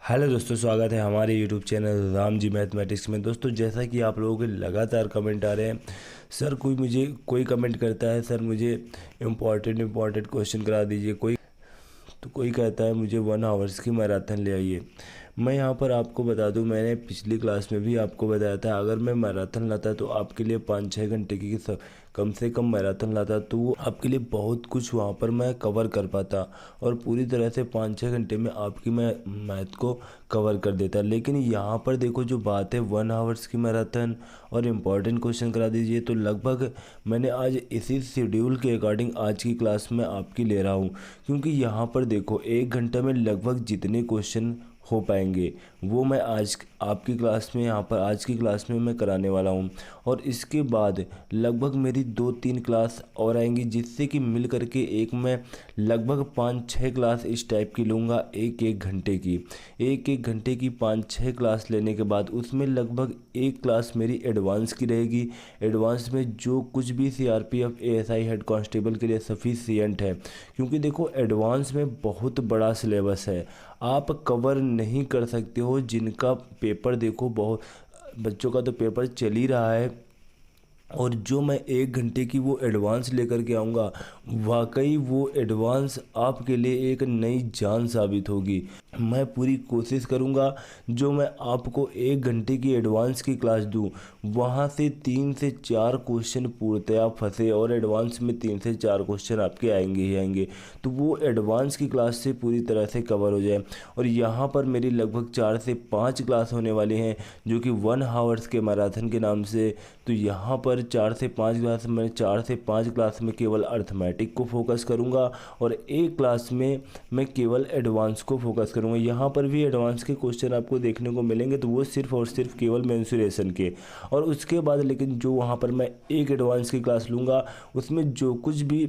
Hello दोस्तों, स्वागत है हमारे YouTube channel Ram ji mathematics में। दोस्तों, जैसा कि आप लोगों के लगातार कमेंट आ रहे हैं, सर कोई कमेंट करता है, सर मुझे इम्पॉर्टेंट क्वेश्चन करा दीजिए। कोई कहता है मुझे 1 आवर्स की मैराथन ले आइए। मैं यहाँ पर आपको बता दूँ, मैंने पिछली क्लास में भी आपको बताया था, अगर मैं मैराथन लाता तो आपके लिए 5-6 घंटे की कम से कम मैराथन लाता तो वो आपके लिए बहुत कुछ वहाँ पर मैं कवर कर पाता और पूरी तरह से 5-6 घंटे में आपकी मैं मैथ को कवर कर देता। लेकिन यहाँ पर देखो, जो बात है 1 आवर्स की मैराथन और इम्पॉर्टेंट क्वेश्चन करा दीजिए, तो लगभग मैंने आज इसी शेड्यूल के अकॉर्डिंग आज की क्लास में आपकी ले रहा हूँ। क्योंकि यहाँ पर देखो, 1 घंटे में लगभग जितने क्वेश्चन हो पाएंगे वो मैं आज आपकी क्लास में यहाँ पर आज की क्लास में मैं कराने वाला हूँ। और इसके बाद लगभग मेरी 2-3 क्लास और आएंगी, जिससे कि मिल करके एक मैं लगभग 5-6 क्लास इस टाइप की लूँगा। एक एक घंटे की 5-6 क्लास लेने के बाद उसमें लगभग एक क्लास मेरी एडवांस की रहेगी। एडवांस में जो कुछ भी सीआरपीएफ एएसआई हेड कांस्टेबल के लिए सफिशिएंट है, क्योंकि देखो एडवांस में बहुत बड़ा सिलेबस है, आप कवर नहीं कर सकते हो। जिनका पेपर देखो, बहुत बच्चों का तो पेपर चल ही रहा है, और जो मैं 1 घंटे की वो एडवांस लेकर के आऊँगा, वाकई वो एडवांस आपके लिए एक नई जान साबित होगी। मैं पूरी कोशिश करूँगा जो मैं आपको 1 घंटे की एडवांस की क्लास दूँ, वहाँ से 3 से 4 क्वेश्चन पूर्णतया फंसे, और एडवांस में 3 से 4 क्वेश्चन आपके आएंगे ही आएंगे, तो वो एडवांस की क्लास से पूरी तरह से कवर हो जाए। और यहाँ पर मेरी लगभग 4 से 5 क्लास होने वाली हैं, जो कि 1 आवर्स के मैराथन के नाम से। तो यहाँ पर 4 से 5 क्लास में 4 से 5 क्लास में केवल अर्थमेटिक को फोकस करूँगा, और एक क्लास में मैं केवल एडवांस को फोकस करूँगा। यहाँ पर भी एडवांस के क्वेश्चन आपको देखने को मिलेंगे, तो वो सिर्फ और सिर्फ केवल मेंसुरेशन के। और उसके बाद लेकिन जो वहाँ पर मैं एक एडवांस की क्लास लूँगा, उसमें जो कुछ भी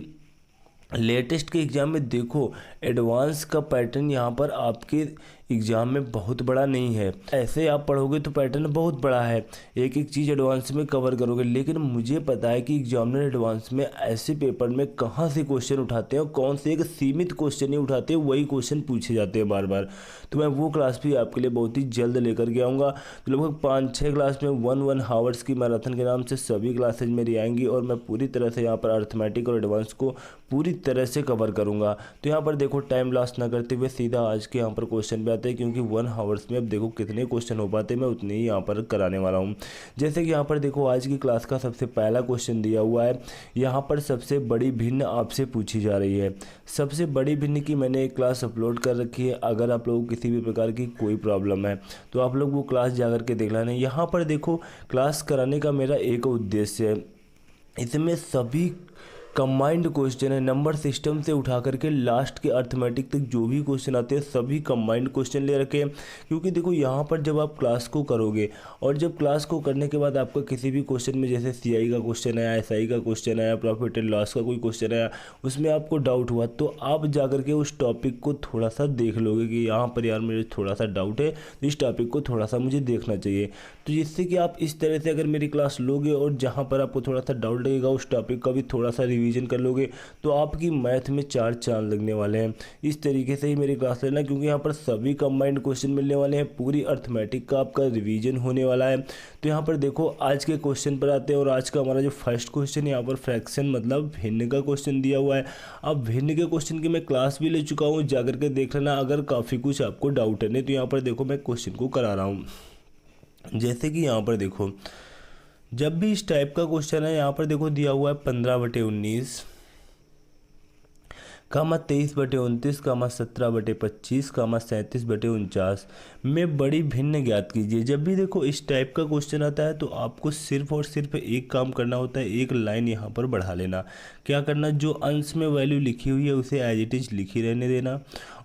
लेटेस्ट के एग्ज़ाम में देखो, एडवांस का पैटर्न यहाँ पर आपके एग्ज़ाम में बहुत बड़ा नहीं है। ऐसे आप पढ़ोगे तो पैटर्न बहुत बड़ा है, एक एक चीज़ एडवांस में कवर करोगे। लेकिन मुझे पता है कि एग्जामिनर एडवांस में ऐसे पेपर में कहाँ से क्वेश्चन उठाते हैं और कौन से एक सीमित क्वेश्चन ही उठाते हैं, वही क्वेश्चन पूछे जाते हैं बार बार। तो मैं वो क्लास भी आपके लिए बहुत ही जल्द लेकर के आऊँगा। तो लगभग 5-6 क्लास में 1 आवर्स की मैराथन के नाम से सभी क्लासेज मेरी आएंगी, और मैं पूरी तरह से यहाँ पर अर्थमेटिक और एडवांस को पूरी तरह से कवर करूँगा। तो यहाँ पर देखो, टाइम लॉस ना करते हुए सीधा आज के यहाँ पर क्वेश्चन पे आते हैं, क्योंकि 1 आवर्स में अब देखो कितने क्वेश्चन हो पाते हैं, मैं उतने ही यहाँ पर कराने वाला हूँ। जैसे कि यहाँ पर देखो, आज की क्लास का सबसे पहला क्वेश्चन दिया हुआ है। यहाँ पर सबसे बड़ी भिन्न आपसे पूछी जा रही है। सबसे बड़ी भिन्न की मैंने एक क्लास अपलोड कर रखी है। अगर आप लोगों को किसी भी प्रकार की कोई प्रॉब्लम है तो आप लोग वो क्लास जाकर के देख लेना। यहाँ पर देखो, क्लास कराने का मेरा एक उद्देश्य है, इसमें सभी कंबाइंड क्वेश्चन है, नंबर सिस्टम से उठा करके लास्ट के अर्थमेटिक तक जो भी क्वेश्चन आते हैं सभी कंबाइंड क्वेश्चन ले रखे हैं। क्योंकि देखो, यहाँ पर जब आप क्लास को करोगे, और जब क्लास को करने के बाद आपका किसी भी क्वेश्चन में, जैसे सीआई का क्वेश्चन आया, एसआई का क्वेश्चन आया, प्रॉफिट एंड लॉस का कोई क्वेश्चन आया, उसमें आपको डाउट हुआ, तो आप जा करके उस टॉपिक को थोड़ा सा देख लोगे कि यहाँ पर यार मुझे थोड़ा सा डाउट है, तो इस टॉपिक को थोड़ा सा मुझे देखना चाहिए। तो जिससे कि आप इस तरह से अगर मेरी क्लास लोगे, और जहाँ पर आपको थोड़ा सा डाउट लगेगा उस टॉपिक का भी थोड़ा सा रिवीजन कर लोगे, तो आपकी मैथ में 4 चांद लगने वाले हैं। इस तरीके से ही मेरी क्लास लेना, क्योंकि यहाँ पर सभी कंबाइंड क्वेश्चन मिलने वाले हैं, पूरी अर्थमेटिक का आपका रिवीजन होने वाला है। तो यहाँ पर देखो, आज के क्वेश्चन पर आते हैं, और आज का हमारा जो फर्स्ट क्वेश्चन यहाँ पर फ्रैक्शन मतलब भिन्न का क्वेश्चन दिया हुआ है। अब भिन्न के क्वेश्चन की मैं क्लास भी ले चुका हूँ, जाकर के देख लेना अगर काफ़ी कुछ आपको डाउट है। नहीं तो यहाँ पर देखो, मैं क्वेश्चन को करा रहा हूँ। जैसे कि यहाँ पर देखो, जब भी इस टाइप का क्वेश्चन है, यहाँ पर देखो दिया हुआ है 15/19, 23/29, 17/25, 37/49 में बड़ी भिन्न ज्ञात कीजिए। जब भी देखो इस टाइप का क्वेश्चन आता है, तो आपको सिर्फ और सिर्फ एक काम करना होता है, एक लाइन यहाँ पर बढ़ा लेना। क्या करना, जो अंश में वैल्यू लिखी हुई है उसे एज इट इज लिखी रहने देना,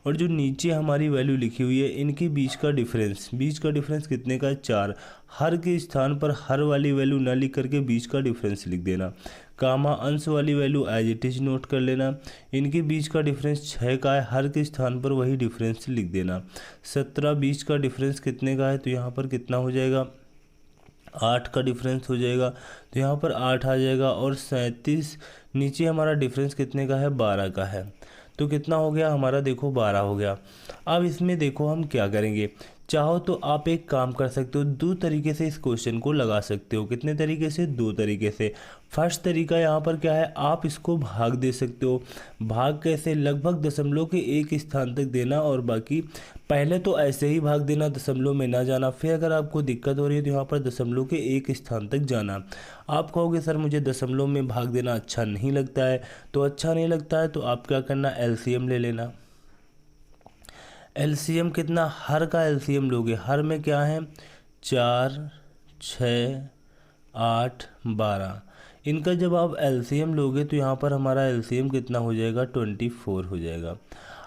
और जो नीचे हमारी वैल्यू लिखी हुई है, इनके बीच का डिफरेंस कितने का है, 4। हर के स्थान पर हर वाली वैल्यू ना लिख करके बीच का डिफरेंस लिख देना। कामा, अंश वाली value as it is note कर लेना। इनके बीच का डिफरेंस 6 का है, हर के स्थान पर वही डिफरेंस लिख देना। 17 बीच का डिफरेंस कितने का है, तो यहाँ पर कितना हो जाएगा, 8 का डिफरेंस हो जाएगा, तो यहाँ पर 8 आ जाएगा। और 37 नीचे हमारा डिफरेंस कितने का है, 12 का है। तो कितना हो गया हमारा, देखो 12 हो गया। अब इसमें देखो हम क्या करेंगे, चाहो तो आप एक काम कर सकते हो, दो तरीके से इस क्वेश्चन को लगा सकते हो। कितने तरीके से, दो तरीके से। फर्स्ट तरीका यहाँ पर क्या है, आप इसको भाग दे सकते हो। भाग कैसे, लगभग दशमलव के एक स्थान तक देना और बाकी पहले तो ऐसे ही भाग देना, दशमलव में ना जाना। फिर अगर आपको दिक्कत हो रही है तो यहाँ पर दशमलव के एक स्थान तक जाना। आप कहोगे सर मुझे दशमलव में भाग देना अच्छा नहीं लगता है, तो अच्छा नहीं लगता है तो आप क्या करना, एलसीएम ले लेना। एलसीएम कितना, हर का एलसीएम लोगे, हर में क्या है 4, 6, 8, 12। इनका जब आप एलसीएम लोगे तो यहाँ पर हमारा एलसीएम कितना हो जाएगा, 24 हो जाएगा।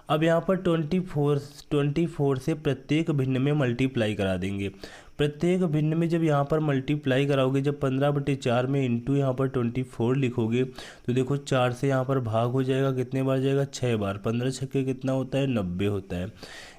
अब यहाँ पर 24 से प्रत्येक भिन्न में मल्टीप्लाई करा देंगे। प्रत्येक भिन्न में जब यहाँ पर मल्टीप्लाई कराओगे, जब 15/4 में इंटू यहाँ पर 24 लिखोगे तो देखो 4 से यहाँ पर भाग हो जाएगा, कितने बार जाएगा, 6 बार। 15 छक्के कितना होता है, 90 होता है।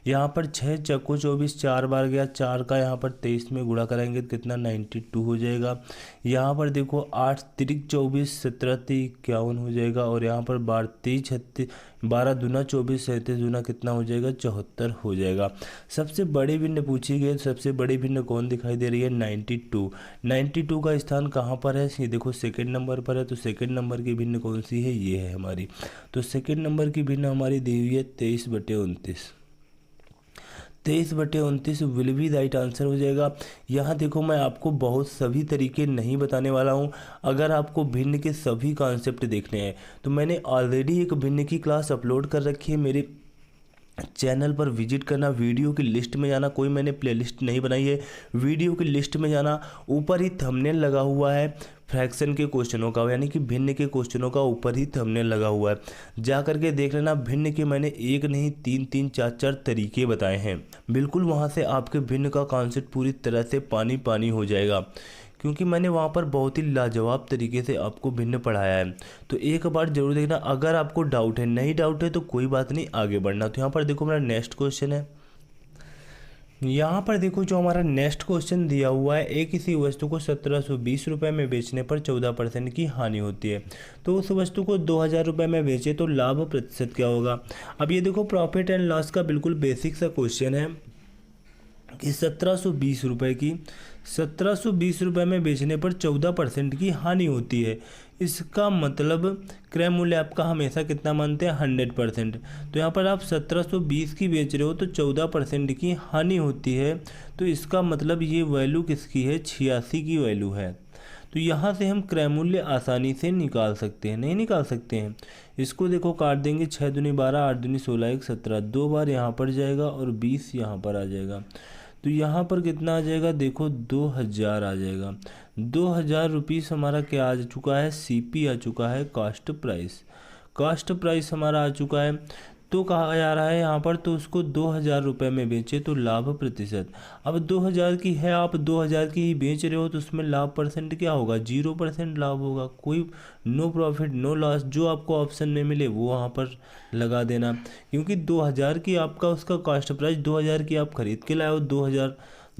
यहाँ पर 6 चक्को 24, 4 बार गया, 4 का यहाँ पर 23 में गुणा कराएंगे तो कितना 92 हो जाएगा। यहाँ पर देखो 8 तिरिक 24, 17 तिरिक 51 हो जाएगा। और यहाँ पर 12 23 36, 12 दूना 24, 37 दूना कितना हो जाएगा, 74 हो जाएगा। सबसे बड़े भिन्न पूछी गई, सबसे बड़ी भिन्न कौन दिखाई दे रही है, 92। 92 का स्थान कहाँ पर है, ये देखो सेकंड नंबर पर है। तो सेकंड नंबर की भिन्न कौन सी है, ये है हमारी। तो सेकंड नंबर की भिन्न हमारी दी हुई है 23/29। 23/29 विल बी राइट आंसर हो जाएगा। यहाँ देखो मैं आपको बहुत सभी तरीके नहीं बताने वाला हूँ। अगर आपको भिन्न के सभी कॉन्सेप्ट देखने हैं तो मैंने ऑलरेडी एक भिन्न की क्लास अपलोड कर रखी है, मेरे चैनल पर विजिट करना, वीडियो की लिस्ट में जाना, कोई मैंने प्लेलिस्ट नहीं बनाई है, वीडियो की लिस्ट में जाना, ऊपर ही थंबनेल लगा हुआ है फ्रैक्शन के क्वेश्चनों का, यानी कि भिन्न के क्वेश्चनों का ऊपर ही थंबनेल लगा हुआ है, जा करके देख लेना। भिन्न के मैंने एक नहीं 3-3, 4-4 तरीके बताए हैं, बिल्कुल वहाँ से आपके भिन्न का कॉन्सेप्ट पूरी तरह से पानी पानी हो जाएगा, क्योंकि मैंने वहाँ पर बहुत ही लाजवाब तरीके से आपको भिन्न पढ़ाया है। तो एक बार जरूर देखना। अगर आपको डाउट है, नहीं डाउट है तो कोई बात नहीं, आगे बढ़ना। तो यहाँ पर देखो मेरा नेक्स्ट क्वेश्चन है, यहाँ पर देखो जो हमारा नेक्स्ट क्वेश्चन दिया हुआ है, एक किसी वस्तु को 1720 रुपये में बेचने पर 14% की हानि होती है, तो उस वस्तु को 2000 रुपये में बेचे तो लाभ प्रतिशत क्या होगा। अब ये देखो प्रॉफिट एंड लॉस का बिल्कुल बेसिक सा क्वेश्चन है कि 1720 रुपये में बेचने पर 14% की हानि होती है। इसका मतलब क्रय मूल्य आपका हमेशा कितना मानते हैं, 100%। तो यहाँ पर आप 1720 की बेच रहे हो तो 14% की हानि होती है, तो इसका मतलब ये वैल्यू किसकी है, 86 की वैल्यू है। तो यहाँ से हम क्रय मूल्य आसानी से निकाल सकते हैं, नहीं निकाल सकते हैं। इसको देखो काट देंगे, 6 दूनी 12, 8 दूनी 16, 1 17, 2 बार यहाँ पर जाएगा और 20 यहाँ पर आ जाएगा। तो यहाँ पर कितना आ जाएगा, देखो 2000 आ जाएगा। 2000 रुपीस हमारा क्या आ चुका है, सीपी आ चुका है, कॉस्ट प्राइस। कॉस्ट प्राइस हमारा आ चुका है। तो कहा जा रहा है यहाँ पर, तो उसको 2000 रुपये में बेचे तो लाभ प्रतिशत। अब 2000 की है, आप 2000 की ही बेच रहे हो तो उसमें लाभ परसेंट क्या होगा, 0% लाभ होगा। कोई नो प्रॉफिट नो लॉस, जो आपको ऑप्शन में मिले वो वहाँ पर लगा देना, क्योंकि 2000 की आपका उसका कॉस्ट प्राइस 2000 की आप खरीद के लाए हो,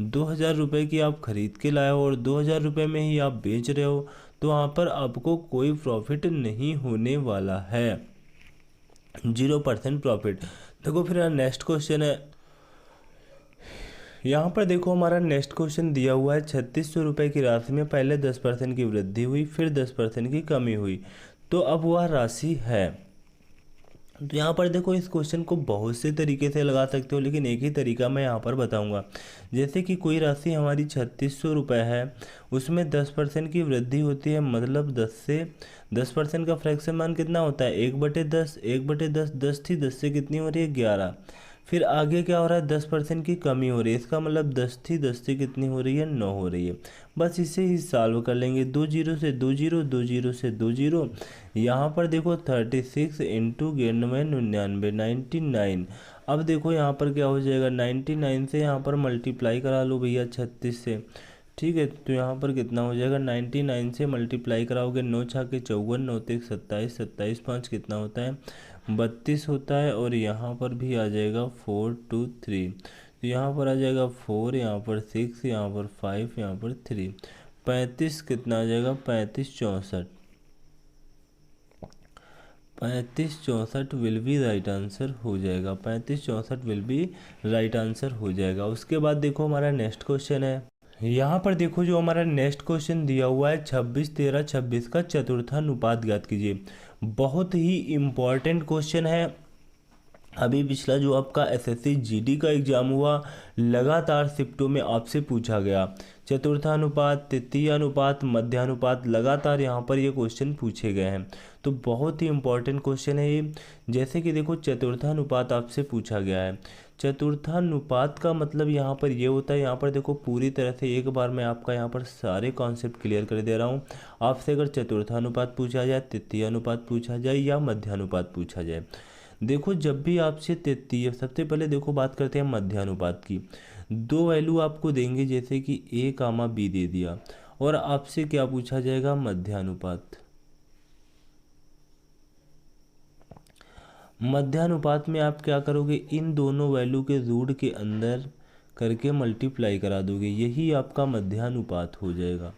2000 रुपये की आप खरीद के लाए हो और 2000 रुपये में ही आप बेच रहे हो, तो वहाँ पर आपको कोई प्रॉफिट नहीं होने वाला है, 0% प्रॉफिट। देखो फिर नेक्स्ट क्वेश्चन है, यहाँ पर देखो हमारा नेक्स्ट क्वेश्चन दिया हुआ है, 3600 रुपये की राशि में पहले 10% की वृद्धि हुई, फिर 10% की कमी हुई, तो अब वह राशि है। तो यहाँ पर देखो इस क्वेश्चन को बहुत से तरीके से लगा सकते हो, लेकिन एक ही तरीका मैं यहाँ पर बताऊँगा। जैसे कि कोई राशि हमारी 3600 रुपये है, उसमें 10% की वृद्धि होती है, मतलब 10% का फ्रैक्शन मान कितना होता है, 1/10, 1/10, 10 थी, 10 से कितनी हो रही है, 11। फिर आगे क्या हो रहा है, 10% की कमी हो रही है, इसका मतलब 10 थी, 10 से कितनी हो रही है, 9 हो रही है। बस इसे ही सॉल्व कर लेंगे, 2 जीरो से 2 जीरो, 2 जीरो से 2 जीरो। यहाँ पर देखो 36 इंटू 99, 99। अब देखो यहाँ पर क्या हो जाएगा, 99 से यहाँ पर मल्टीप्लाई करा लो भैया 36 से, ठीक है। तो यहाँ पर कितना हो जाएगा, 99 से मल्टीप्लाई कराओगे, 9 छाके 54, 9 तेईक 27, 27 5 कितना होता है, 32 होता है। और यहाँ पर भी आ जाएगा 4 2 3, तो यहाँ पर आ जाएगा 4, यहाँ पर 6, यहाँ पर 5, यहाँ पर 3, 35 कितना आ जाएगा, 35 64, 35 64 विल बी राइट आंसर हो जाएगा। 35 64 विल बी राइट आंसर हो जाएगा। उसके बाद देखो हमारा नेक्स्ट क्वेश्चन है। यहाँ पर देखो जो हमारा नेक्स्ट क्वेश्चन दिया हुआ है 26 13 26 का चतुर्थानुपात ज्ञात कीजिए। बहुत ही इम्पॉर्टेंट क्वेश्चन है। अभी पिछला जो आपका एसएससी जीडी का एग्जाम हुआ, लगातार शिफ्टों में आपसे पूछा गया चतुर्थानुपात, तृतीयानुपात, मध्यानुपात, लगातार यहाँ पर ये क्वेश्चन पूछे गए हैं। तो बहुत ही इम्पोर्टेंट क्वेश्चन है ये। जैसे कि देखो चतुर्थानुपात आपसे पूछा गया है। चतुर्थानुपात का मतलब यहाँ पर ये होता है, यहाँ पर देखो पूरी तरह से एक बार मैं आपका यहाँ पर सारे कॉन्सेप्ट क्लियर कर दे रहा हूँ। आपसे अगर चतुर्थानुपात पूछा जाए, तृतीयानुपात पूछा जाए या मध्यानुपात पूछा जाए, देखो जब भी आपसे तृतीय, सबसे पहले देखो बात करते हैं मध्यानुपात की। दो वैल्यू आपको देंगे, जैसे कि ए कामा बी दे दिया, और आपसे क्या पूछा जाएगा, मध्यानुपात। मध्यानुपात में आप क्या करोगे, इन दोनों वैल्यू के रूट के अंदर करके मल्टीप्लाई करा दोगे, यही आपका मध्यानुपात हो जाएगा।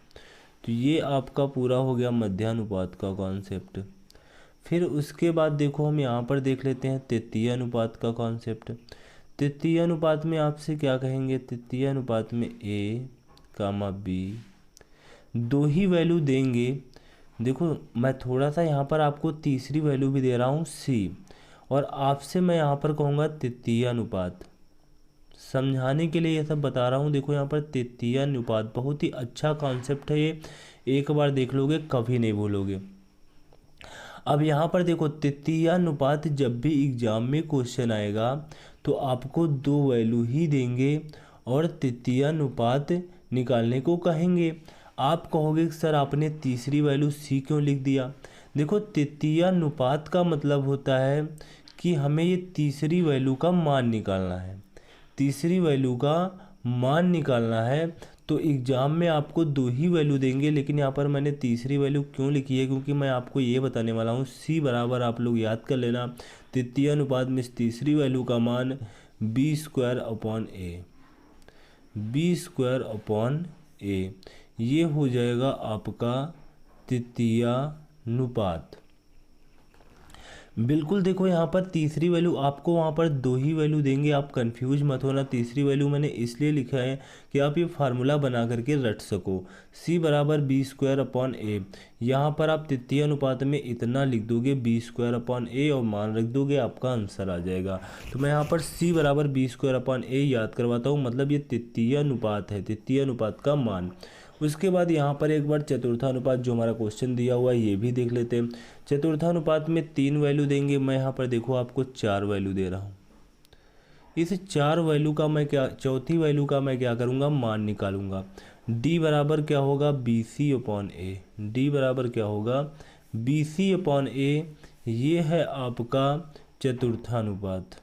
तो ये आपका पूरा हो गया मध्यानुपात का कॉन्सेप्ट। फिर उसके बाद देखो हम यहाँ पर देख लेते हैं तृतीय अनुपात का कॉन्सेप्ट। तृतीय अनुपात में आपसे क्या कहेंगे, तृतीय अनुपात में ए कामा बी दो ही वैल्यू देंगे। देखो मैं थोड़ा सा यहाँ पर आपको तीसरी वैल्यू भी दे रहा हूँ सी, और आपसे मैं यहाँ पर कहूँगा तृतीय अनुपात। समझाने के लिए ये सब बता रहा हूँ। देखो यहाँ पर तृतीय अनुपात बहुत ही अच्छा कॉन्सेप्ट है ये, एक बार देख लोगे कभी नहीं भूलोगे। अब यहाँ पर देखो तृतीयानुपात, जब भी एग्जाम में क्वेश्चन आएगा तो आपको दो वैल्यू ही देंगे और तृतीयानुपात निकालने को कहेंगे। आप कहोगे सर आपने तीसरी वैल्यू सी क्यों लिख दिया। देखो तृतीयानुपात का मतलब होता है कि हमें ये तीसरी वैल्यू का मान निकालना है, तीसरी वैल्यू का मान निकालना है। तो एग्ज़ाम में आपको दो ही वैल्यू देंगे, लेकिन यहाँ पर मैंने तीसरी वैल्यू क्यों लिखी है, क्योंकि मैं आपको ये बताने वाला हूँ। सी बराबर आप लोग याद कर लेना, तृतीय अनुपात में तीसरी वैल्यू का मान बी स्क्वायर अपॉन ए, बी स्क्वायर अपॉन ए, ये हो जाएगा आपका तृतीयानुपात। बिल्कुल देखो यहाँ पर तीसरी वैल्यू आपको वहाँ पर दो ही वैल्यू देंगे, आप कंफ्यूज मत होना। तीसरी वैल्यू मैंने इसलिए लिखा है कि आप ये फार्मूला बना करके रट सको। c बराबर बी स्क्वायर अपॉन ए, यहाँ पर आप तृतीय अनुपात में इतना लिख दोगे बी स्क्वायर अपॉन ए और मान रख दोगे, आपका आंसर आ जाएगा। तो मैं यहाँ पर c बराबर बी स्क्वायर अपॉन ए याद करवाता हूँ, मतलब ये तृतीय अनुपात है, तृतीय अनुपात का मान। उसके बाद यहाँ पर एक बार चतुर्थानुपात जो हमारा क्वेश्चन दिया हुआ है ये भी देख लेते हैं। चतुर्थानुपात में तीन वैल्यू देंगे, मैं यहाँ पर देखो आपको चार वैल्यू दे रहा हूँ। इस चार वैल्यू का मैं क्या, चौथी वैल्यू का मैं क्या करूँगा, मान निकालूंगा। d बराबर क्या होगा, बी सी अपॉन ए, डी बराबर क्या होगा, बी सी अपॉन ए, ये है आपका चतुर्थानुपात।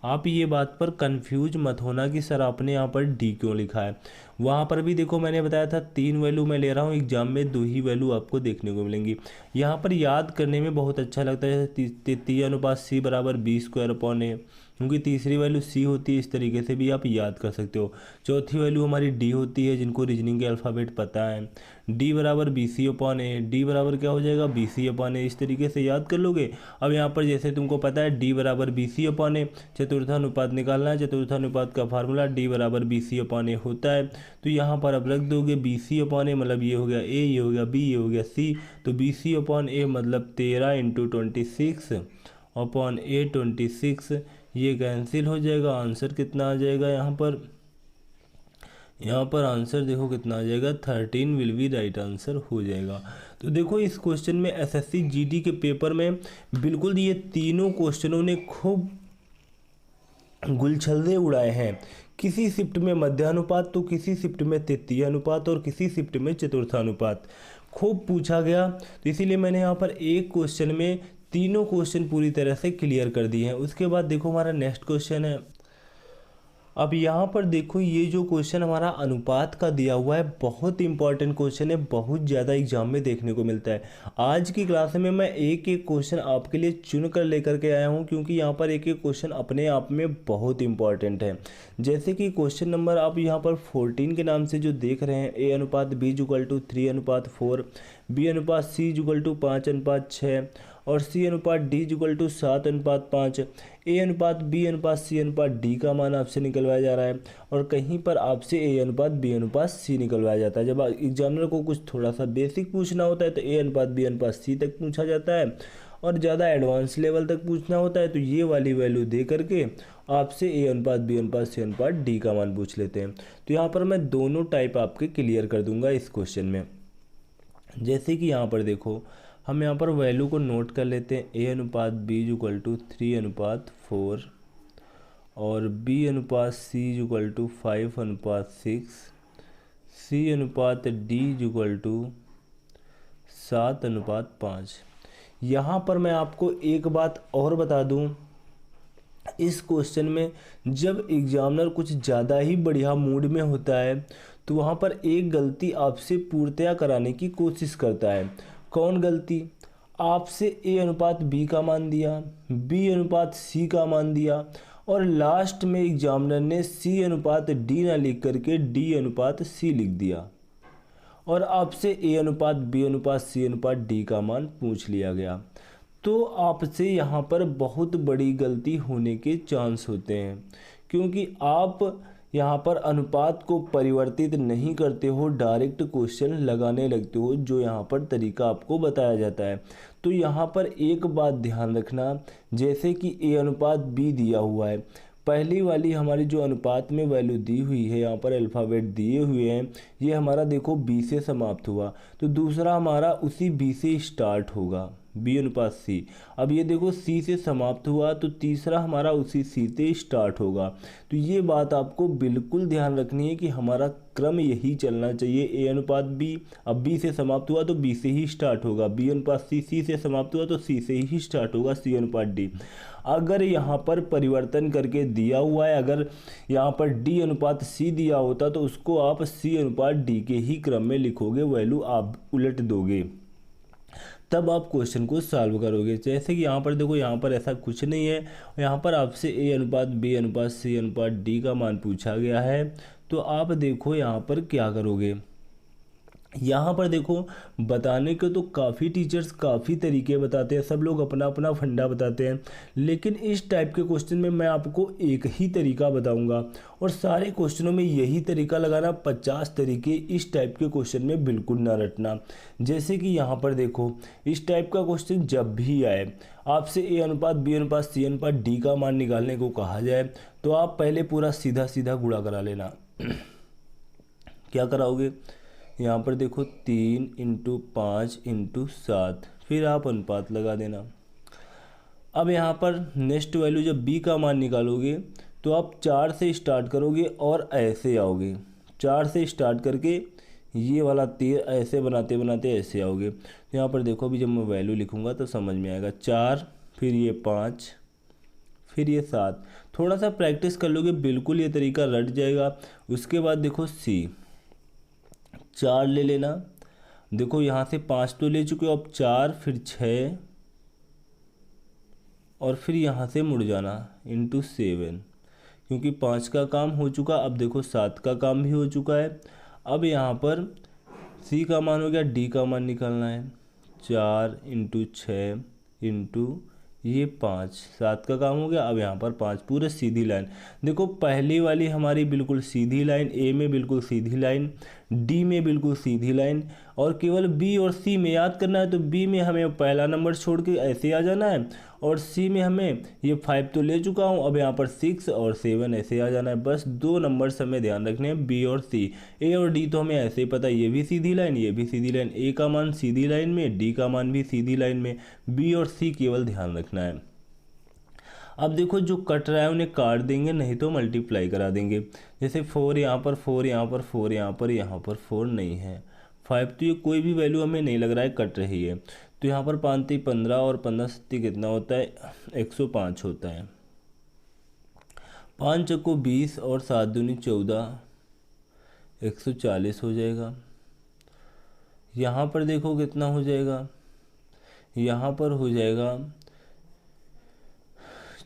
आप ये बात पर कंफ्यूज मत होना कि सर आपने यहाँ पर डी क्यों लिखा है। वहाँ पर भी देखो मैंने बताया था तीन वैल्यू मैं ले रहा हूँ, एग्जाम में दो ही वैल्यू आपको देखने को मिलेंगी। यहाँ पर याद करने में बहुत अच्छा लगता है, तृतीय अनुपात सी बराबर बी स्क्वायर अपॉन ए, क्योंकि तीसरी वैल्यू सी होती है, इस तरीके से भी आप याद कर सकते हो। चौथी वैल्यू हमारी डी होती है, जिनको रीजनिंग के अल्फ़ाबेट पता है। डी बराबर बी सी अपॉन ए, डी बराबर क्या हो जाएगा, बी सी अपॉन ए, इस तरीके से याद कर लोगे। अब यहाँ पर जैसे तुमको पता है डी बराबर बी सी अपॉन ए, चतुर्थानुपात निकालना है, चतुर्थानुपात का फार्मूला डी बराबर बी सी अपॉन ए होता है। तो यहाँ पर अब रख दोगे बी सी अपॉन ए, मतलब ये हो गया ए, ये हो गया बी, ये हो गया सी। तो बी सी अपॉन ए मतलब 13 इंटू 26 अपॉन ए 26, ये कैंसिल हो जाएगा। आंसर कितना आ जाएगा यहाँ पर आंसर देखो कितना आ जाएगा, 13 विल बी राइट आंसर हो जाएगा। तो देखो इस क्वेश्चन में एसएससी जीडी के पेपर में बिल्कुल ये तीनों क्वेश्चनों ने खूब गुलछल्ले उड़ाए हैं। किसी शिफ्ट में मध्यानुपात, तो किसी शिफ्ट में तृतीय अनुपात, और किसी शिफ्ट में चतुर्थानुपात खूब पूछा गया। तो इसीलिए मैंने यहाँ पर एक क्वेश्चन में तीनों क्वेश्चन पूरी तरह से क्लियर कर दिए हैं। उसके बाद देखो हमारा नेक्स्ट क्वेश्चन है, अब यहाँ पर देखो, ये जो क्वेश्चन हमारा अनुपात का दिया हुआ है, बहुत इंपॉर्टेंट क्वेश्चन है, बहुत ज़्यादा एग्जाम में देखने को मिलता है। आज की क्लास में मैं एक एक क्वेश्चन आपके लिए चुन कर लेकर के आया हूँ, क्योंकि यहाँ पर एक एक क्वेश्चन अपने आप में बहुत इंपॉर्टेंट है। जैसे कि क्वेश्चन नंबर आप यहाँ पर 14 के नाम से जो देख रहे हैं, A/B=3:4, B/C=5:6 और C/D=7:5, A/B/C/D का मान आपसे निकलवाया जा रहा है, और कहीं पर आपसे A/B/C निकलवाया जाता है। जब एग्जामिनर को कुछ थोड़ा सा बेसिक पूछना होता है तो A/B/C तक पूछा जाता है, और ज़्यादा एडवांस लेवल तक पूछना होता है तो ये वाली वैल्यू दे करके आपसे A/B/C/D का मान पूछ लेते हैं। तो यहाँ पर मैं दोनों टाइप आपके क्लियर कर दूंगा इस क्वेश्चन में। जैसे कि यहाँ पर देखो, हम यहाँ पर वैल्यू को नोट कर लेते हैं। A/B=3:4 और B/C=5:6, C/D=7:5। यहाँ पर मैं आपको एक बात और बता दूँ, इस क्वेश्चन में जब एग्जामिनर कुछ ज़्यादा ही बढ़िया मूड में होता है तो वहाँ पर एक गलती आपसे पूर्णतया कराने की कोशिश करता है। कौन गलती? आपसे A/B का मान दिया, B/C का मान दिया, और लास्ट में एग्जामिनर ने C/D ना लिख करके D/C लिख दिया, और आपसे A/B/C/D का मान पूछ लिया गया। तो आपसे यहाँ पर बहुत बड़ी गलती होने के चांस होते हैं, क्योंकि आप यहाँ पर अनुपात को परिवर्तित नहीं करते हो, डायरेक्ट क्वेश्चन लगाने लगते हो, जो यहाँ पर तरीका आपको बताया जाता है। तो यहाँ पर एक बात ध्यान रखना, जैसे कि A/B दिया हुआ है, पहली वाली हमारी जो अनुपात में वैल्यू दी हुई है, यहाँ पर अल्फ़ाबेट दिए हुए हैं, ये हमारा देखो B से समाप्त हुआ, तो दूसरा हमारा उसी B से स्टार्ट होगा, B/C। अब ये देखो C से समाप्त हुआ, तो तीसरा हमारा उसी C से स्टार्ट होगा। तो ये बात आपको बिल्कुल ध्यान रखनी है कि हमारा क्रम यही चलना चाहिए, A/B। अब B से समाप्त हुआ तो B से ही स्टार्ट होगा, B/C, C से समाप्त हुआ तो C से ही स्टार्ट होगा, C/D। अगर यहाँ पर परिवर्तन करके दिया हुआ है, अगर यहाँ पर D/C दिया होता तो उसको आप C/D के ही क्रम में लिखोगे, वैल्यू आप उलट दोगे, तब आप क्वेश्चन को सॉल्व करोगे। जैसे कि यहाँ पर देखो, यहाँ पर ऐसा कुछ नहीं है, यहाँ पर आपसे A/B/C/D का मान पूछा गया है। तो आप देखो यहाँ पर क्या करोगे। यहाँ पर देखो, बताने के तो काफ़ी टीचर्स काफ़ी तरीके बताते हैं, सब लोग अपना अपना फंडा बताते हैं, लेकिन इस टाइप के क्वेश्चन में मैं आपको एक ही तरीका बताऊंगा, और सारे क्वेश्चनों में यही तरीका लगाना। 50 तरीके इस टाइप के क्वेश्चन में बिल्कुल ना रटना। जैसे कि यहाँ पर देखो, इस टाइप का क्वेश्चन जब भी आए, आपसे A/B/C/D का मान निकालने को कहा जाए, तो आप पहले पूरा सीधा सीधा गुणा करा लेना। क्या कराओगे? यहाँ पर देखो 3 × 5 × 7, फिर आप अनुपात लगा देना। अब यहाँ पर नेक्स्ट वैल्यू जब B का मान निकालोगे तो आप 4 से स्टार्ट करोगे और ऐसे आओगे, 4 से स्टार्ट करके ये वाला 13 ऐसे बनाते बनाते ऐसे आओगे। तो यहाँ पर देखो, अभी जब मैं वैल्यू लिखूँगा तो समझ में आएगा। 4, फिर ये 5, फिर ये 7। थोड़ा सा प्रैक्टिस कर लोगे, बिल्कुल ये तरीका रट जाएगा। उसके बाद देखो C, 4 ले लेना। देखो यहाँ से 5 तो ले चुके हो, अब 4, फिर 6, और फिर यहाँ से मुड़ जाना × 7, क्योंकि 5 का काम हो चुका। अब देखो 7 का काम भी हो चुका है। अब यहाँ पर C का मान हो गया, D का मान निकालना है। 4 × 6 × ये 5, 7 का काम हो गया। अब यहाँ पर 5, पूरे सीधी लाइन। देखो पहली वाली हमारी बिल्कुल सीधी लाइन, A में बिल्कुल सीधी लाइन, D में बिल्कुल सीधी लाइन, और केवल B और C में याद करना है। तो B में हमें पहला नंबर छोड़ के ऐसे आ जाना है, और C में हमें ये 5 तो ले चुका हूँ, अब यहाँ पर 6 और 7 ऐसे आ जाना है। बस 2 नंबर हमें ध्यान रखने हैं, B और C। A और D तो हमें ऐसे ही पता है, ये भी सीधी लाइन, ये भी सीधी लाइन। A का मान सीधी लाइन में, D का मान भी सीधी लाइन में, B और C केवल ध्यान रखना है। अब देखो, जो कट रहा है उन्हें काट देंगे, नहीं तो मल्टीप्लाई करा देंगे। जैसे 4 यहाँ पर, 4 यहाँ पर, 4 यहाँ पर, यहाँ पर 4 नहीं है, 5 तो ये कोई भी वैल्यू हमें नहीं लग रहा है कट रही है। तो यहाँ पर 5 × 15 और 15 × 7 कितना होता है? 105 होता है। 5 चक्को 20 और 7 दूनी 14, 140 हो जाएगा। यहाँ पर देखो कितना हो जाएगा, यहाँ पर हो जाएगा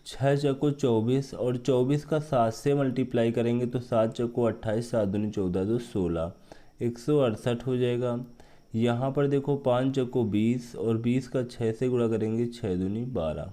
6 चक्को 24 और 24 का 7 से मल्टीप्लाई करेंगे तो 7 चक्को 28, 7 दूनी 14 तो 16, 168 हो जाएगा। यहाँ पर देखो 5 चक्को 20 और 20 का 6 से गुणा करेंगे 6 दूनी 12,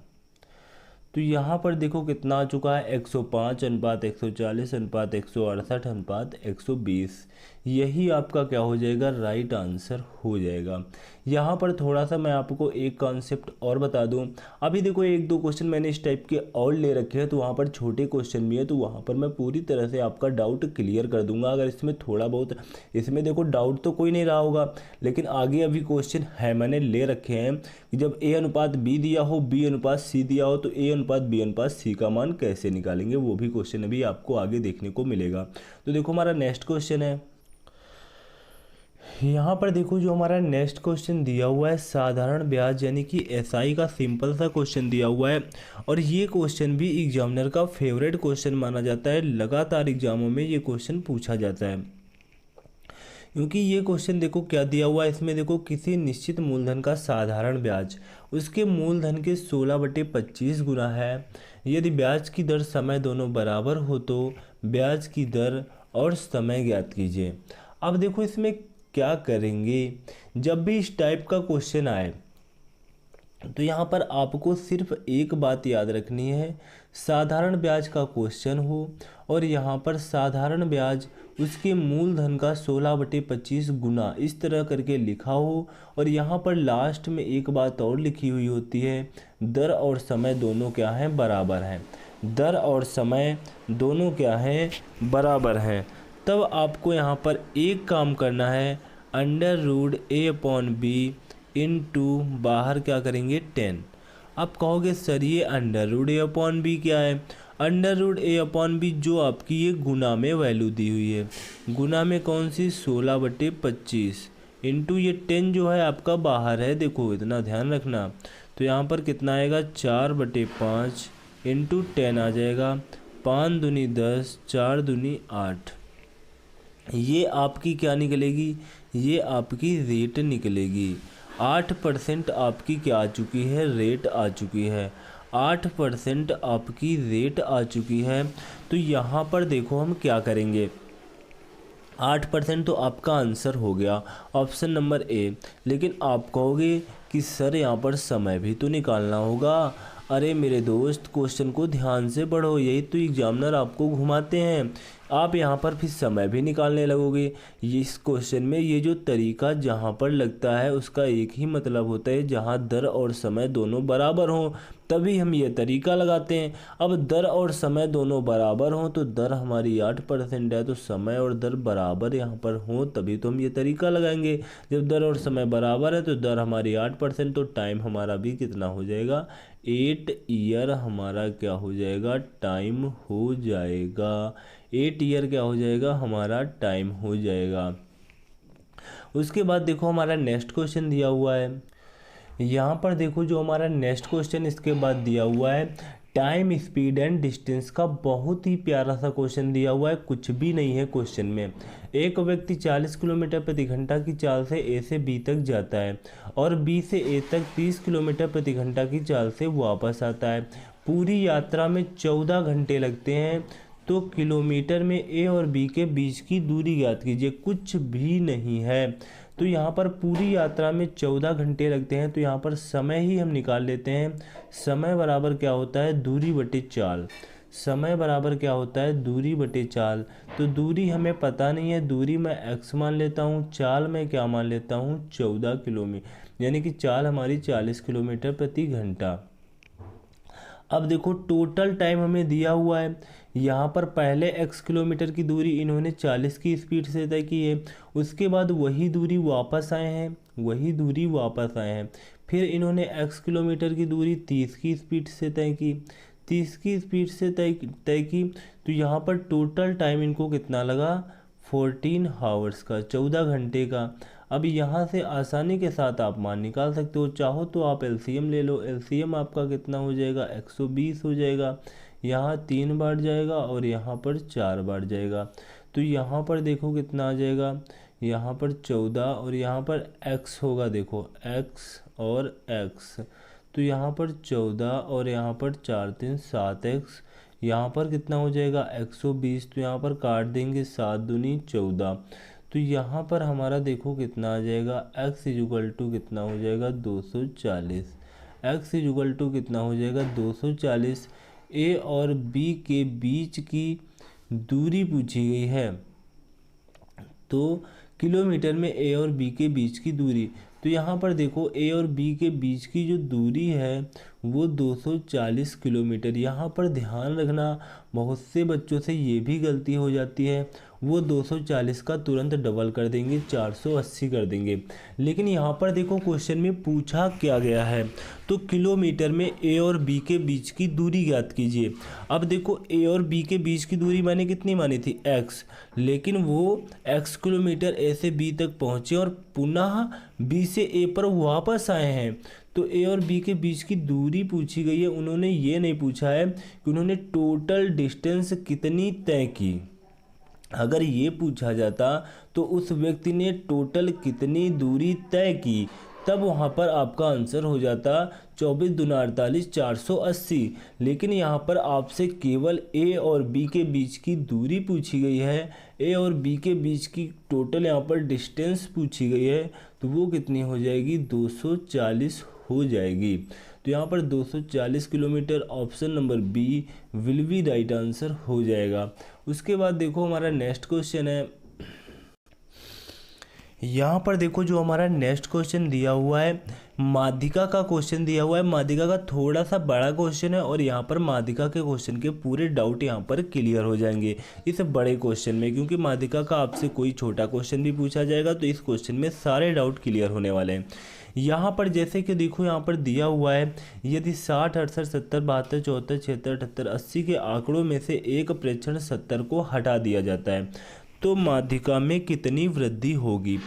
तो यहाँ पर देखो कितना आ चुका है 105 अनुपात 140 अनुपात 168 अनुपात 120। यही आपका क्या हो जाएगा, राइट आंसर हो जाएगा। यहाँ पर थोड़ा सा मैं आपको एक कॉन्सेप्ट और बता दूँ। अभी देखो एक दो क्वेश्चन मैंने इस टाइप के और ले रखे हैं, तो वहाँ पर छोटे क्वेश्चन भी है, तो वहाँ पर मैं पूरी तरह से आपका डाउट क्लियर कर दूंगा। अगर इसमें थोड़ा बहुत, इसमें देखो डाउट तो कोई नहीं रहा होगा, लेकिन आगे अभी क्वेश्चन है मैंने ले रखे हैं कि जब ए अनुपात बी दिया हो, बी अनुपात सी दिया हो, तो ए अनुपात बी अनुपात सी का मान कैसे निकालेंगे, वो भी क्वेश्चन अभी आपको आगे देखने को मिलेगा। तो देखो हमारा नेक्स्ट क्वेश्चन है, यहाँ पर देखो जो हमारा नेक्स्ट क्वेश्चन दिया हुआ है साधारण ब्याज यानी कि एसआई का सिंपल सा क्वेश्चन दिया हुआ है, और ये क्वेश्चन भी एग्जामिनर का फेवरेट क्वेश्चन माना जाता है। लगातार एग्जामों में ये क्वेश्चन पूछा जाता है, क्योंकि ये क्वेश्चन देखो क्या दिया हुआ है इसमें, देखो किसी निश्चित मूलधन का साधारण ब्याज उसके मूलधन के 16/25 गुना है। यदि ब्याज की दर समय दोनों बराबर हो तो ब्याज की दर और समय ज्ञात कीजिए। अब देखो इसमें क्या करेंगे, जब भी इस टाइप का क्वेश्चन आए तो यहाँ पर आपको सिर्फ एक बात याद रखनी है, साधारण ब्याज का क्वेश्चन हो और यहाँ पर साधारण ब्याज उसके मूलधन का 16/25 गुना इस तरह करके लिखा हो, और यहाँ पर लास्ट में एक बात और लिखी हुई होती है, दर और समय दोनों क्या हैं, बराबर हैं। दर और समय दोनों क्या हैं, बराबर हैं। तब आपको यहाँ पर एक काम करना है, √a/b इंटू बाहर क्या करेंगे 10। आप कहोगे सर ये √a/b क्या है, √a/b जो आपकी ये गुना में वैल्यू दी हुई है, गुना में कौन सी 16/25 इंटू ये 10 जो है आपका बाहर है, देखो इतना ध्यान रखना। तो यहाँ पर कितना आएगा 4/5 इंटू 10 आ जाएगा, 5 दूनी 10, 4 दूनी 8। ये आपकी क्या निकलेगी, ये आपकी रेट निकलेगी। 8% आपकी क्या आ चुकी है, रेट आ चुकी है। 8% आपकी रेट आ चुकी है। तो यहाँ पर देखो हम क्या करेंगे, 8% तो आपका आंसर हो गया ऑप्शन नंबर ए। लेकिन आप कहोगे कि सर यहाँ पर समय भी तो निकालना होगा। अरे मेरे दोस्त क्वेश्चन को ध्यान से पढ़ो, यही तो एग्जामिनर आपको घुमाते हैं। आप यहाँ पर फिर समय भी निकालने लगोगे। इस क्वेश्चन में ये जो तरीका जहाँ पर लगता है उसका एक ही मतलब होता है, जहाँ दर और समय दोनों बराबर हों तभी हम ये तरीका लगाते हैं। अब दर और समय दोनों बराबर हों तो दर हमारी 8% है, तो समय और दर बराबर यहाँ पर हों तभी तो हम ये तरीका लगाएंगे। जब दर और समय बराबर है तो दर हमारी 8%, तो टाइम हमारा भी कितना हो जाएगा, 8 ईयर हमारा क्या हो जाएगा, टाइम हो जाएगा। 8 ईयर क्या हो जाएगा, हमारा टाइम हो जाएगा। उसके बाद देखो हमारा नेक्स्ट क्वेश्चन दिया हुआ है, यहाँ पर देखो जो हमारा नेक्स्ट क्वेश्चन इसके बाद दिया हुआ है, टाइम स्पीड एंड डिस्टेंस का बहुत ही प्यारा सा क्वेश्चन दिया हुआ है। कुछ भी नहीं है क्वेश्चन में। एक व्यक्ति 40 किलोमीटर प्रति घंटा की चाल से ए से बी तक जाता है और बी से ए तक 30 किलोमीटर प्रति घंटा की चाल से वापस आता है। पूरी यात्रा में 14 घंटे लगते हैं, तो किलोमीटर में ए और बी के बीच की दूरी ज्ञात कीजिए। कुछ भी नहीं है। तो यहाँ पर पूरी यात्रा में 14 घंटे लगते हैं, तो यहाँ पर समय ही हम निकाल लेते हैं। समय बराबर क्या होता है, दूरी बटे चाल। समय बराबर क्या होता है, दूरी बटे चाल। तो दूरी हमें पता नहीं है, दूरी मैं x मान लेता हूँ, चाल मैं क्या मान लेता हूँ 14 किलोमीटर, यानी कि चाल हमारी 40 किलोमीटर प्रति घंटा। अब देखो टोटल टाइम हमें दिया हुआ है, यहाँ पर पहले x किलोमीटर की दूरी इन्होंने 40 की स्पीड से तय की है, उसके बाद वही दूरी वापस आए हैं, फिर इन्होंने x किलोमीटर की दूरी 30 की स्पीड से तय की, 30 की स्पीड से तय की। तो यहाँ पर टोटल टाइम इनको कितना लगा, 14 आवर्स का, 14 घंटे का। अब यहाँ से आसानी के साथ आप मान निकाल सकते हो, चाहो तो आप एलसीएम ले लो। एलसीएम आपका कितना हो जाएगा, 120 हो जाएगा। यहाँ 3 बार जाएगा और यहाँ पर 4 बार जाएगा, तो यहाँ पर देखो कितना आ जाएगा, यहाँ पर 14 और यहाँ पर x होगा, देखो x और x, तो यहाँ पर 14 और यहाँ पर 4 3 7x, यहाँ पर कितना हो जाएगा 120, तो यहाँ पर काट देंगे 7 दूनी 14, तो यहाँ पर हमारा देखो कितना आ जाएगा, x इजुगल टू कितना हो जाएगा 240, x इजुगल टू कितना हो जाएगा 240। ए और बी के बीच की दूरी पूछी गई है, तो किलोमीटर में ए और बी के बीच की दूरी, तो यहाँ पर देखो ए और बी के बीच की जो दूरी है वो 240 किलोमीटर। यहाँ पर ध्यान रखना, बहुत से बच्चों से ये भी गलती हो जाती है, वो 240 का तुरंत डबल कर देंगे, 480 कर देंगे। लेकिन यहाँ पर देखो क्वेश्चन में पूछा क्या गया है, तो किलोमीटर में ए और बी के बीच की दूरी ज्ञात कीजिए। अब देखो ए और बी के बीच की दूरी मैंने कितनी मानी थी, x, लेकिन वो x किलोमीटर ए से बी तक पहुँचे और पुनः बी से ए पर वापस आए हैं, तो ए और बी के बीच की दूरी पूछी गई है। उन्होंने ये नहीं पूछा है कि उन्होंने टोटल डिस्टेंस कितनी तय की। अगर ये पूछा जाता तो उस व्यक्ति ने टोटल कितनी दूरी तय की, तब वहाँ पर आपका आंसर हो जाता 24 दूना 48 480। लेकिन यहाँ पर आपसे केवल ए और बी के बीच की दूरी पूछी गई है, ए और बी के बीच की टोटल यहाँ पर डिस्टेंस पूछी गई है, तो वो कितनी हो जाएगी 240 हो जाएगी। तो यहाँ पर 240 kilometre, option number B will be right answer हो जाएगा। उसके बाद देखो हमारा नेक्स्ट क्वेश्चन है, यहाँ पर देखो जो हमारा नेक्स्ट क्वेश्चन दिया हुआ है माध्यिका का क्वेश्चन दिया हुआ है। माध्यिका का थोड़ा सा बड़ा क्वेश्चन है और यहाँ पर माध्यिका के क्वेश्चन के पूरे डाउट यहाँ पर क्लियर हो जाएंगे इस बड़े क्वेश्चन में, क्योंकि माध्यिका का आपसे कोई छोटा क्वेश्चन भी पूछा जाएगा तो इस क्वेश्चन में सारे डाउट क्लियर होने वाले हैं। यहाँ पर जैसे कि देखो यहाँ पर दिया हुआ है, यदि 60 68 70 72 74 76 78 80 के आंकड़ों में से एक प्रेक्षण 70 को हटा दिया जाता है तो माध्यिका में कितनी वृद्धि होगी।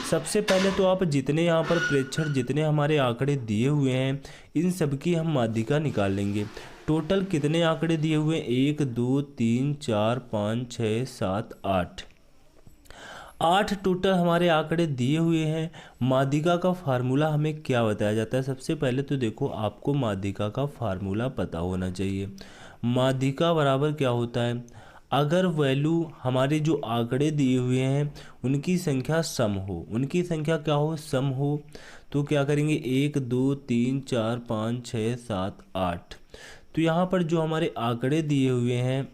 सबसे पहले तो आप जितने यहाँ पर प्रेक्षण, जितने हमारे आंकड़े दिए हुए हैं, इन सब की हम माध्यिका निकाल लेंगे। टोटल कितने आंकड़े दिए हुए हैं, 1 2 3 4 5 6 7 8 टोटल हमारे आंकड़े दिए हुए हैं। माध्यिका का फार्मूला हमें क्या बताया जाता है। सबसे पहले तो देखो आपको माध्यिका का फार्मूला पता होना चाहिए। माध्यिका बराबर क्या होता है, अगर वैल्यू हमारे जो आंकड़े दिए हुए हैं उनकी संख्या सम हो, उनकी संख्या क्या हो, सम हो, तो क्या करेंगे 1 2 3 4 5 6 7 8। तो यहाँ पर जो हमारे आंकड़े दिए हुए हैं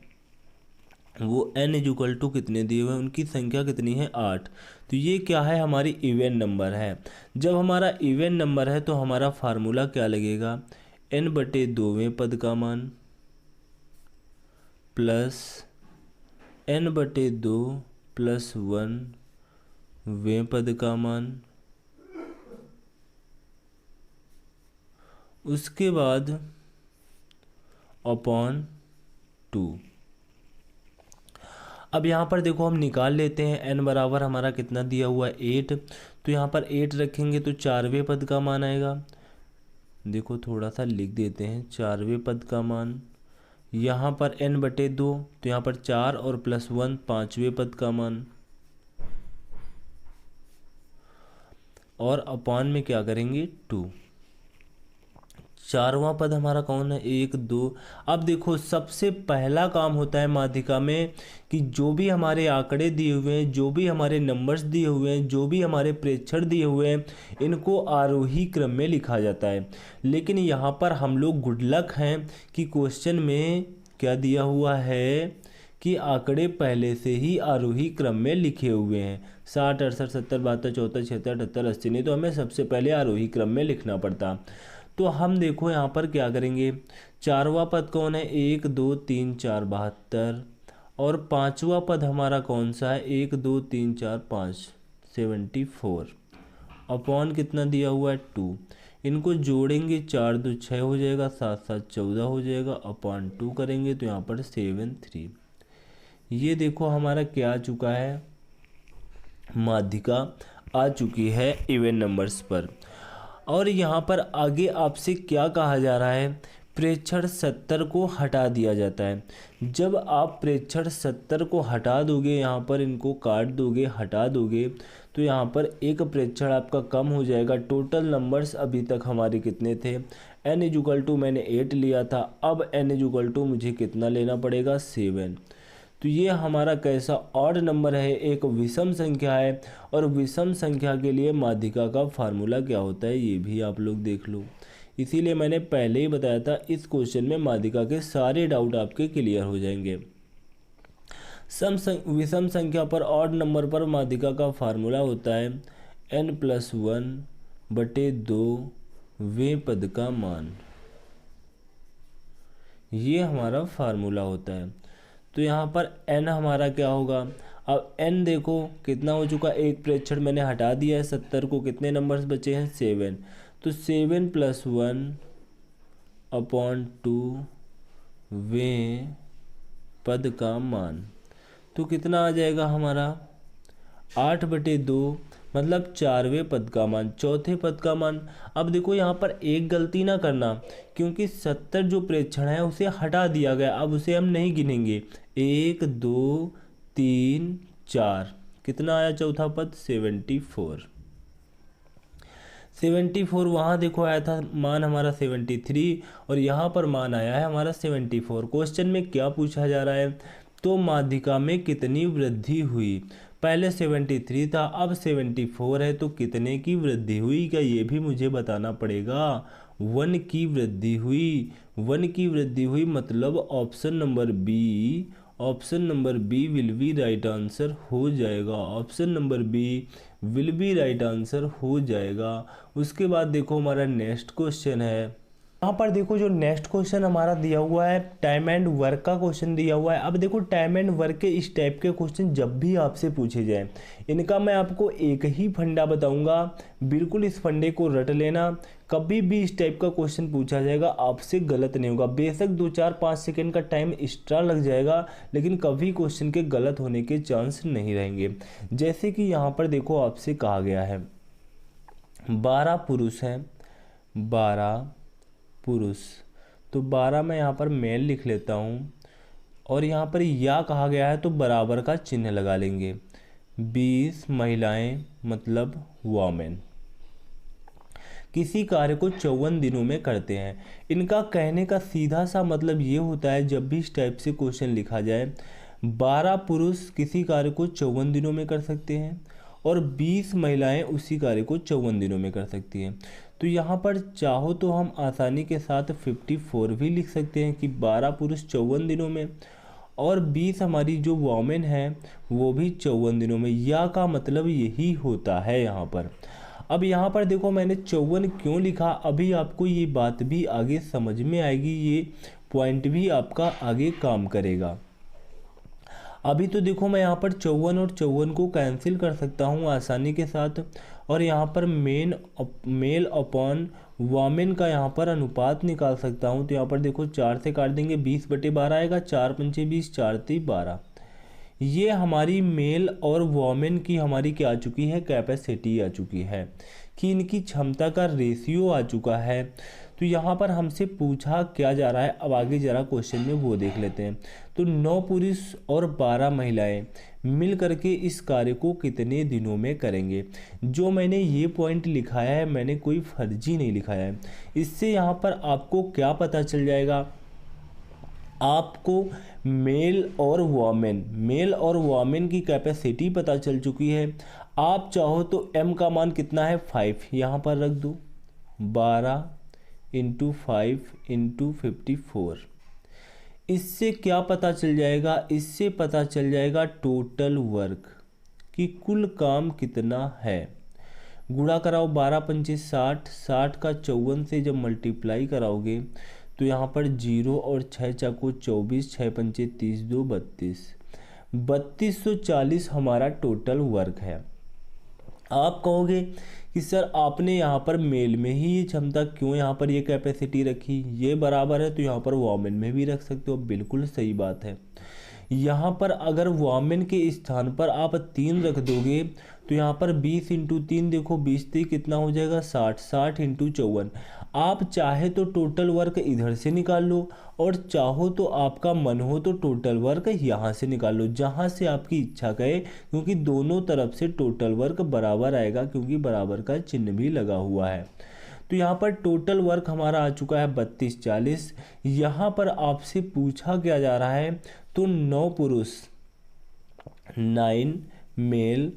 वो n इजुकल टू कितने दिए हुए हैं, उनकी संख्या कितनी है 8। तो ये क्या है, हमारी इवन नंबर है। जब हमारा इवन नंबर है तो हमारा फार्मूला क्या लगेगा, n/2वें पद का मान प्लस n/2 प्लस 1वें पद का मान, उसके बाद अपॉन 2। अब यहाँ पर देखो हम निकाल लेते हैं, n बराबर हमारा कितना दिया हुआ है 8, तो यहाँ पर 8 रखेंगे तो 4वें पद का मान आएगा। देखो थोड़ा सा लिख देते हैं, 4वें पद का मान, यहाँ पर n/2 तो यहाँ पर 4 और प्लस 1 5वें पद का मान, और अपॉन में क्या करेंगे 2। 4वां पद हमारा कौन है, 1 2। अब देखो सबसे पहला काम होता है माध्यिका में कि जो भी हमारे आंकड़े दिए हुए हैं, जो भी हमारे नंबर्स दिए हुए हैं, जो भी हमारे प्रेक्षण दिए हुए हैं, इनको आरोही क्रम में लिखा जाता है। लेकिन यहाँ पर हम लोग गुड लक हैं कि क्वेश्चन में क्या दिया हुआ है कि आंकड़े पहले से ही आरोही क्रम में लिखे हुए हैं, 60 68 70 72 74 76 78 80, नहीं तो हमें सबसे पहले आरोही क्रम में लिखना पड़ता। तो हम देखो यहाँ पर क्या करेंगे, 4वां पद कौन है, 1 2 3 4 72, और 5वां पद हमारा कौन सा है, 1 2 3 4 5 74, अपॉन कितना दिया हुआ है 2। इनको जोड़ेंगे 4 2 6 हो जाएगा, 7 7 14 हो जाएगा, अपॉन 2 करेंगे तो यहाँ पर 7 3। ये देखो हमारा क्या आ चुका है माध्यिका। आ चुकी है इवन नंबर्स पर। और यहाँ पर आगे आपसे क्या कहा जा रहा है, प्रेक्षण 70 को हटा दिया जाता है। जब आप प्रेक्षण 70 को हटा दोगे, यहाँ पर इनको काट दोगे, हटा दोगे, तो यहाँ पर एक प्रेक्षण आपका कम हो जाएगा। टोटल नंबर्स अभी तक हमारे कितने थे, n इजुकल टू मैंने 8 लिया था, अब n इजुकल टू मुझे कितना लेना पड़ेगा, 7। तो ये हमारा कैसा ऑड नंबर है, एक विषम संख्या है। और विषम संख्या के लिए माध्यिका का फार्मूला क्या होता है ये भी आप लोग देख लो। इसीलिए मैंने पहले ही बताया था, इस क्वेश्चन में माध्यिका के सारे डाउट आपके क्लियर हो जाएंगे। विषम संख्या पर ऑड नंबर पर माध्यिका का फार्मूला होता है n+1/2 वें पद का मान। ये हमारा फार्मूला होता है। तो यहाँ पर n हमारा क्या होगा, अब n देखो कितना हो चुका, एक प्रेक्षण मैंने हटा दिया है 70 को, कितने नंबर्स बचे हैं, 7। तो 7+1/2 वें पद का मान, तो कितना आ जाएगा हमारा 8/2, मतलब 4वें पद का मान, चौथे पद का मान। अब देखो यहाँ पर एक गलती ना करना, क्योंकि 70 जो प्रेक्षण है उसे हटा दिया गया, अब उसे हम नहीं गिनेंगे। 1 2 3 4, कितना आया चौथा पद, 74 वहाँ देखो आया था मान हमारा 73, और यहाँ पर मान आया है हमारा 74। क्वेश्चन में क्या पूछा जा रहा है, तो माध्यिका में कितनी वृद्धि हुई। पहले 73 था, अब 74 है, तो कितने की वृद्धि हुई, क्या ये भी मुझे बताना पड़ेगा। 1 की वृद्धि हुई, 1 की वृद्धि हुई, मतलब option number B will be right answer हो जाएगा। Option number B will be right answer हो जाएगा। उसके बाद देखो हमारा नेक्स्ट क्वेश्चन है, यहाँ पर देखो जो नेक्स्ट क्वेश्चन हमारा दिया हुआ है, टाइम एंड वर्क का क्वेश्चन दिया हुआ है। अब देखो टाइम एंड वर्क के इस टाइप के क्वेश्चन जब भी आपसे पूछे जाए, इनका मैं आपको एक ही फंडा बताऊंगा, बिल्कुल इस फंडे को रट लेना। कभी भी इस टाइप का क्वेश्चन पूछा जाएगा आपसे गलत नहीं होगा। बेशक 2 4 5 सेकेंड का टाइम एक्स्ट्रा लग जाएगा, लेकिन कभी क्वेश्चन के गलत होने के चांस नहीं रहेंगे। जैसे कि यहाँ पर देखो आपसे कहा गया है 12 पुरुष हैं, 12 पुरुष, तो 12 मैं यहाँ पर मेल लिख लेता हूँ, और यहाँ पर या कहा गया है तो बराबर का चिन्ह लगा लेंगे। 20 महिलाएं मतलब वोमेन किसी कार्य को 54 दिनों में करते हैं। इनका कहने का सीधा सा मतलब ये होता है, जब भी इस टाइप से क्वेश्चन लिखा जाए, 12 पुरुष किसी कार्य को 54 दिनों में कर सकते हैं, और 20 महिलाएं उसी कार्य को 54 दिनों में कर सकती हैं। तो यहाँ पर चाहो तो हम आसानी के साथ 54 भी लिख सकते हैं कि 12 पुरुष 54 दिनों में, और 20 हमारी जो वोमेन है वो भी 54 दिनों में। या का मतलब यही होता है यहाँ पर। अब यहाँ पर देखो मैंने 54 क्यों लिखा, अभी आपको ये बात भी आगे समझ में आएगी, ये पॉइंट भी आपका आगे काम करेगा। अभी तो देखो मैं यहाँ पर 54 और 54 को कैंसिल कर सकता हूँ आसानी के साथ, और यहाँ पर मेल अपॉन वोमेन का यहाँ पर अनुपात निकाल सकता हूँ। तो यहाँ पर देखो 4 से काट देंगे, 20/12 आएगा, 4 पंचे 20, 4 3 12। ये हमारी मेल और वोमेन की हमारी क्या आ चुकी है, कैपेसिटी आ चुकी है, कि इनकी क्षमता का रेशियो आ चुका है। तो यहाँ पर हमसे पूछा क्या जा रहा है, अब आगे जरा क्वेश्चन में वो देख लेते हैं। तो 9 पुरुष और 12 महिलाएं मिल करके इस कार्य को कितने दिनों में करेंगे। जो मैंने ये पॉइंट लिखाया है, मैंने कोई फर्जी नहीं लिखाया है। इससे यहाँ पर आपको क्या पता चल जाएगा, आपको मेल और वोमेन की कैपेसिटी पता चल चुकी है। आप चाहो तो m का मान कितना है, 5 यहाँ पर रख दो, 12 × 5 × 54। इससे क्या पता चल जाएगा, इससे पता चल जाएगा टोटल वर्क कि कुल काम कितना है। गुणा कराओ, 12 पंचे 60, 60 का 54 से जब मल्टीप्लाई कराओगे तो यहाँ पर 0 और 6 चाको 24, 6 पंचे 30, 2 32, 3240 हमारा टोटल वर्क है। आप कहोगे कि सर आपने यहाँ पर मेल में ही ये क्षमता क्यों यहाँ पर ये कैपेसिटी रखी, ये बराबर है तो यहाँ पर वोमेन में भी रख सकते हो। बिल्कुल सही बात है, यहाँ पर अगर वॉमेन के स्थान पर आप 3 रख दोगे तो यहाँ पर 20 इंटू 3, देखो 20 3 कितना हो जाएगा 60, 60 इंटू 54। आप चाहे तो टोटल वर्क इधर से निकाल लो और चाहो तो आपका मन हो तो टोटल वर्क यहाँ से निकाल लो, जहाँ से आपकी इच्छा कहे, क्योंकि दोनों तरफ से टोटल वर्क बराबर आएगा क्योंकि बराबर का चिन्ह भी लगा हुआ है। तो यहाँ पर टोटल वर्क हमारा आ चुका है 32 40। यहाँ पर आपसे पूछा क्या जा रहा है, तो 9 पुरुष 9 मेल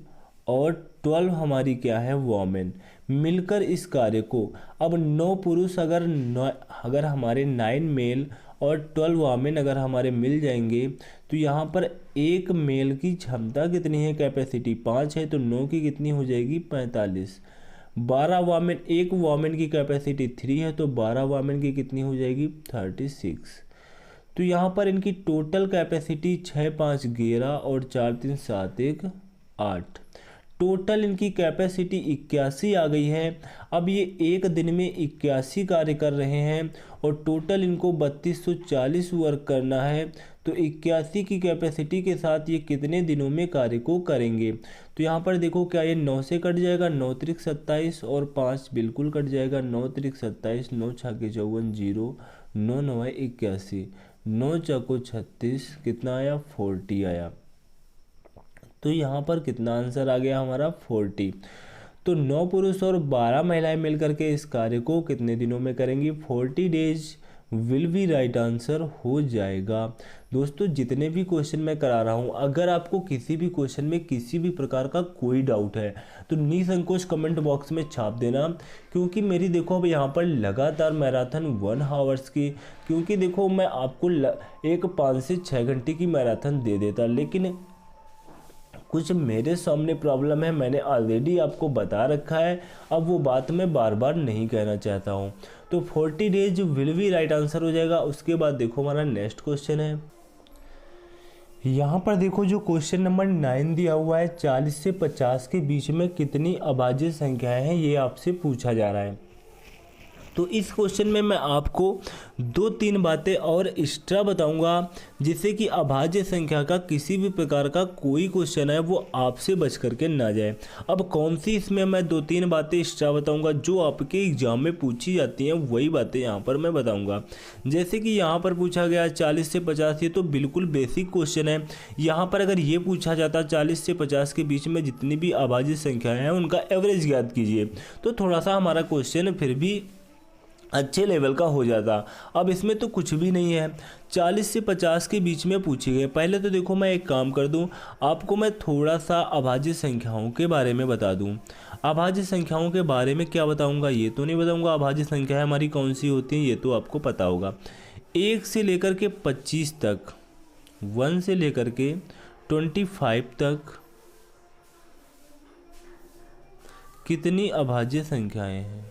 और 12 हमारी क्या है वॉमेन मिलकर इस कार्य को, अब 9 पुरुष अगर हमारे 9 मेल और 12 वॉमेन अगर हमारे मिल जाएंगे तो यहाँ पर एक मेल की क्षमता कितनी है, कैपेसिटी 5 है, तो 9 की कितनी हो जाएगी 45। 12 वामेन, एक वामेन की कैपेसिटी 3 है तो 12 वामेन की कितनी हो जाएगी 36। तो यहाँ पर इनकी टोटल कैपेसिटी 6 5 11 और 4 3 7 1 8, टोटल इनकी कैपेसिटी 81 आ गई है। अब ये एक दिन में 81 कार्य कर रहे हैं और टोटल इनको 3240 वर्क करना है, तो 81 की कैपेसिटी के साथ ये कितने दिनों में कार्य को करेंगे। तो यहाँ पर देखो क्या ये 9 से कट जाएगा, 9 त्रिक 27 और 5 बिल्कुल कट जाएगा, 9 त्रिक 27, 9 छाके 54 0, 9 9 81, 9 चौको 36, कितना आया 40 आया। तो यहाँ पर कितना आंसर आ गया हमारा 40। तो 9 पुरुष और 12 महिलाएं मिलकर के इस कार्य को कितने दिनों में करेंगी, 40 days will be right answer हो जाएगा। दोस्तों जितने भी क्वेश्चन मैं करा रहा हूँ, अगर आपको किसी भी क्वेश्चन में किसी भी प्रकार का कोई डाउट है तो निसंकोच कमेंट बॉक्स में छाप देना, क्योंकि मेरी देखो अब यहाँ पर लगातार मैराथन 1 आवर्स की, क्योंकि देखो मैं आपको एक 5 से 6 घंटे की मैराथन दे देता, लेकिन कुछ मेरे सामने प्रॉब्लम है, मैंने ऑलरेडी आपको बता रखा है, अब वो बात मैं बार बार नहीं कहना चाहता हूँ। तो 40 days will be right answer हो जाएगा। उसके बाद देखो हमारा नेक्स्ट क्वेश्चन है, यहाँ पर देखो जो क्वेश्चन नंबर 9 दिया हुआ है, 40 से 50 के बीच में कितनी अभाज्य संख्याएं हैं ये आपसे पूछा जा रहा है। तो इस क्वेश्चन में मैं आपको 2-3 बातें और एक्स्ट्रा बताऊंगा, जिससे कि अभाज्य संख्या का किसी भी प्रकार का कोई क्वेश्चन है वो आपसे बच करके ना जाए। अब कौन सी इसमें मैं 2-3 बातें एक्स्ट्रा बताऊंगा जो आपके एग्जाम में पूछी जाती हैं, वही बातें यहाँ पर मैं बताऊंगा। जैसे कि यहाँ पर पूछा गया 40 से 50, ये तो बिल्कुल बेसिक क्वेश्चन है। यहाँ पर अगर ये पूछा जाता 40 से 50 के बीच में जितनी भी अभाज्य संख्याएँ हैं उनका एवरेज ज्ञात कीजिए, तो थोड़ा सा हमारा क्वेश्चन फिर भी अच्छे लेवल का हो जाता। अब इसमें तो कुछ भी नहीं है, 40 से 50 के बीच में पूछे गए। पहले तो देखो मैं एक काम कर दूं, आपको मैं थोड़ा सा अभाज्य संख्याओं के बारे में बता दूं। अभाज्य संख्याओं के बारे में क्या बताऊंगा, ये तो नहीं बताऊंगा अभाज्य संख्याएं हमारी कौन सी होती हैं, ये तो आपको पता होगा। 1 से लेकर के 25 तक, 1 से लेकर के 25 तक कितनी अभाज्य संख्याएं हैं।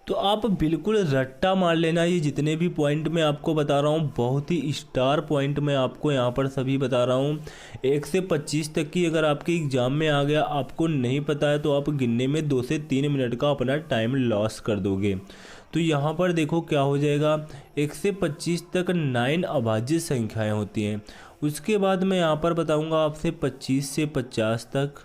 तो आप बिल्कुल रट्टा मार लेना, ये जितने भी पॉइंट मैं आपको बता रहा हूँ बहुत ही स्टार पॉइंट मैं आपको यहाँ पर सभी बता रहा हूँ। 1 से 25 तक की अगर आपके एग्ज़ाम में आ गया, आपको नहीं पता है तो आप गिनने में 2 से 3 मिनट का अपना टाइम लॉस कर दोगे। तो यहाँ पर देखो क्या हो जाएगा, 1 से 25 तक 9 अभाज्य संख्याएँ होती हैं। उसके बाद मैं यहाँ पर बताऊँगा आपसे 25 से 50 तक,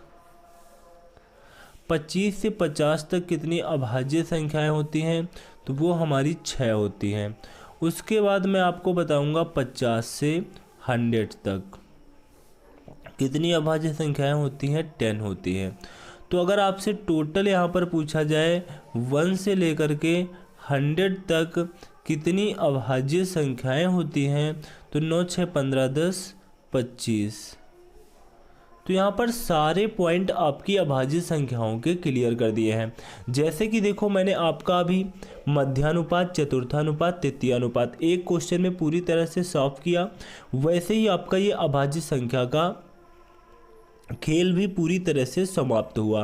25 से 50 तक कितनी अभाज्य संख्याएं होती हैं, तो वो हमारी 6 होती हैं। उसके बाद मैं आपको बताऊंगा 50 से 100 तक कितनी अभाज्य संख्याएं होती हैं, 10 होती हैं। तो अगर आपसे टोटल यहाँ पर पूछा जाए 1 से लेकर के 100 तक कितनी अभाज्य संख्याएं होती हैं, तो 9 6 15 10 25। तो यहाँ पर सारे पॉइंट आपकी अभाज्य संख्याओं के क्लियर कर दिए हैं। जैसे कि देखो मैंने आपका अभी मध्यानुपात, चतुर्थानुपात, तृतीयानुपात एक क्वेश्चन में पूरी तरह से सॉल्व किया, वैसे ही आपका ये अभाज्य संख्या का खेल भी पूरी तरह से समाप्त हुआ।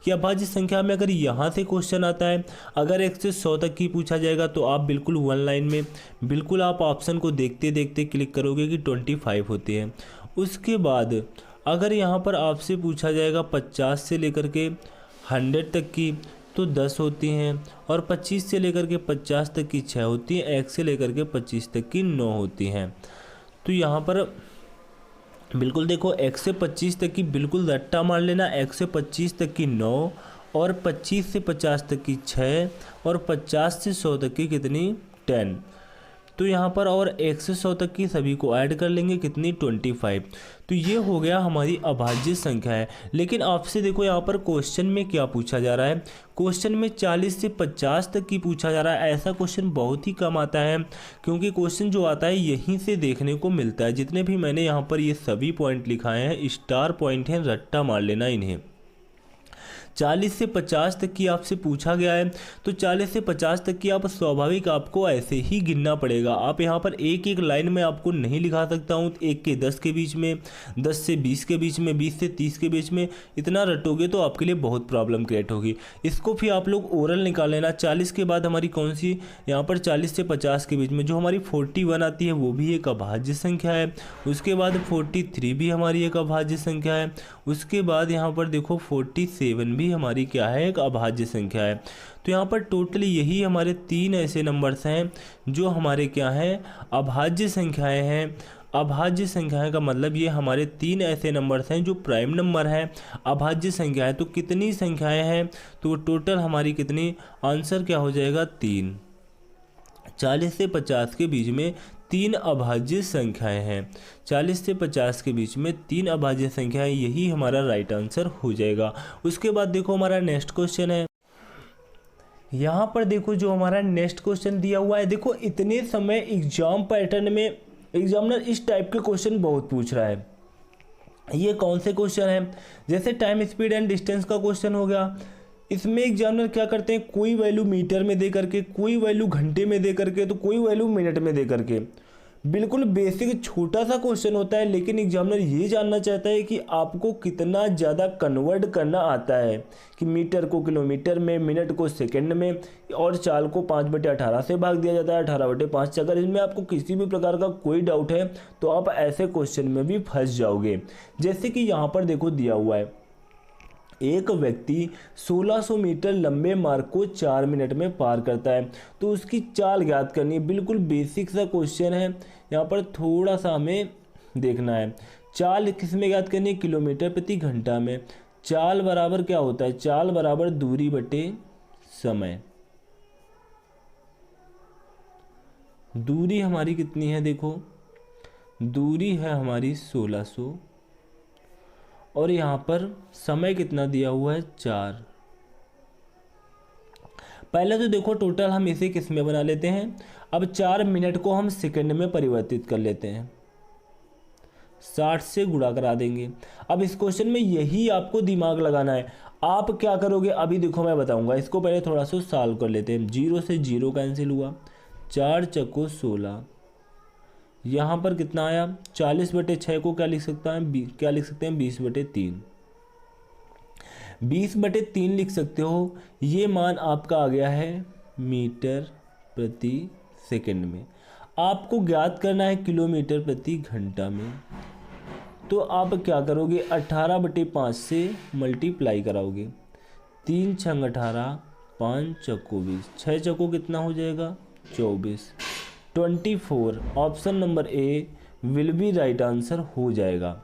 कि अभाज्य संख्या में अगर यहाँ से क्वेश्चन आता है, अगर 1 से 100 तक की पूछा जाएगा तो आप बिल्कुल वन लाइन में बिल्कुल आप ऑप्शन को देखते देखते क्लिक करोगे कि 25 होते हैं। उसके बाद अगर यहाँ पर आपसे पूछा जाएगा 50 से लेकर के 100 तक की तो 10 होती हैं, और 25 से लेकर के 50 तक की 6 होती हैं, 1 से लेकर के 25 तक की 9 होती हैं। तो यहाँ पर बिल्कुल देखो 1 से 25 तक की बिल्कुल रट्टा मार लेना, 1 से 25 तक की 9 और 25 से 50 तक की 6 और 50 से 100 तक की कितनी 10। तो यहाँ पर और 1 से 100 तक की सभी को ऐड कर लेंगे कितनी 25। तो ये हो गया हमारी अभाज्य संख्या है। लेकिन आपसे देखो यहाँ पर क्वेश्चन में क्या पूछा जा रहा है, क्वेश्चन में 40 से 50 तक की पूछा जा रहा है। ऐसा क्वेश्चन बहुत ही कम आता है, क्योंकि क्वेश्चन जो आता है यहीं से देखने को मिलता है। जितने भी मैंने यहाँ पर ये सभी पॉइंट लिखाए हैं स्टार पॉइंट हैं, रट्टा मार लेना इन्हें। 40 से 50 तक की आपसे पूछा गया है, तो 40 से 50 तक की आप स्वाभाविक आपको ऐसे ही गिनना पड़ेगा। आप यहाँ पर एक एक लाइन में आपको नहीं लिखा सकता हूँ, 1 के 10 के बीच में, 10 से 20 के बीच में, 20 से 30 के बीच में, इतना रटोगे तो आपके लिए बहुत प्रॉब्लम क्रिएट होगी। इसको फिर आप लोग ओरल निकाल लेना। 40 के बाद हमारी कौन सी, यहाँ पर 40 से 50 के बीच में जो हमारी 41 आती है वो भी एक अभाज्य संख्या है। उसके बाद 43 भी हमारी एक अभाज्य संख्या है। उसके बाद यहाँ पर देखो 47 भी हमारी क्या है, एक अभाज्य संख्या है। तो यहाँ पर टोटली यही हमारे 3 ऐसे नंबर्स हैं जो हमारे क्या हैं, अभाज्य संख्याएं हैं। अभाज्य संख्याएं का मतलब ये हमारे 3 ऐसे नंबर्स हैं जो प्राइम नंबर हैं, अभाज्य संख्या है। तो कितनी संख्याएं हैं, तो टोटल हमारी कितनी, आंसर क्या हो जाएगा 3। 40 से 50 के बीच में 3 अभाज्य संख्याएं हैं। 40 से 50 के बीच में 3 अभाज्य संख्याएं, यही हमारा राइट आंसर हो जाएगा। उसके बाद देखो हमारा नेक्स्ट क्वेश्चन है। यहाँ पर देखो जो हमारा नेक्स्ट क्वेश्चन दिया हुआ है, देखो इतने समय एग्जाम पैटर्न में एग्जामिनर इस टाइप के क्वेश्चन बहुत पूछ रहा है। ये कौन से क्वेश्चन है, जैसे टाइम स्पीड एंड डिस्टेंस का क्वेश्चन हो गया। इसमें एग्जामिनर क्या करते हैं, कोई वैल्यू मीटर में दे करके, कोई वैल्यू घंटे में दे करके, तो कोई वैल्यू मिनट में दे करके। बिल्कुल बेसिक छोटा सा क्वेश्चन होता है, लेकिन एग्जामिनर ये जानना चाहता है कि आपको कितना ज़्यादा कन्वर्ट करना आता है, कि मीटर को किलोमीटर में, मिनट को सेकंड में, और चाल को 5/18 से भाग दिया जाता है, 18/5। अगर इसमें आपको किसी भी प्रकार का कोई डाउट है तो आप ऐसे क्वेश्चन में भी फंस जाओगे। जैसे कि यहाँ पर देखो दिया हुआ है, एक व्यक्ति 1600 मीटर लंबे मार्ग को 4 मिनट में पार करता है, तो उसकी चाल ज्ञात करनी है। बिल्कुल बेसिक सा क्वेश्चन है, यहाँ पर थोड़ा सा हमें देखना है। चाल किस में ज्ञात करनी है, किलोमीटर प्रति घंटा में। चाल बराबर क्या होता है, चाल बराबर दूरी बटे समय। दूरी हमारी कितनी है, देखो दूरी है हमारी 1600, और यहाँ पर समय कितना दिया हुआ है 4। पहले तो देखो टोटल हम इसे किस में बना लेते हैं, अब 4 मिनट को हम सेकंड में परिवर्तित कर लेते हैं, 60 से गुणा करा देंगे। अब इस क्वेश्चन में यही आपको दिमाग लगाना है। आप क्या करोगे अभी देखो मैं बताऊंगा, इसको पहले थोड़ा सा सॉल्व कर लेते हैं। 0 से 0 कैंसिल हुआ, 4 चक्को 16, यहाँ पर कितना आया 40/6 को क्या लिख सकता है, क्या लिख सकते हैं 20/3। 20/3 लिख सकते हो। ये मान आपका आ गया है मीटर प्रति सेकंड में। आपको ज्ञात करना है किलोमीटर प्रति घंटा में, तो आप क्या करोगे 18/5 से मल्टीप्लाई कराओगे। 3 छंग 18, 5 चक्को 20, 6 चक्को कितना हो जाएगा 24। 24 option number A will be right answer हो जाएगा।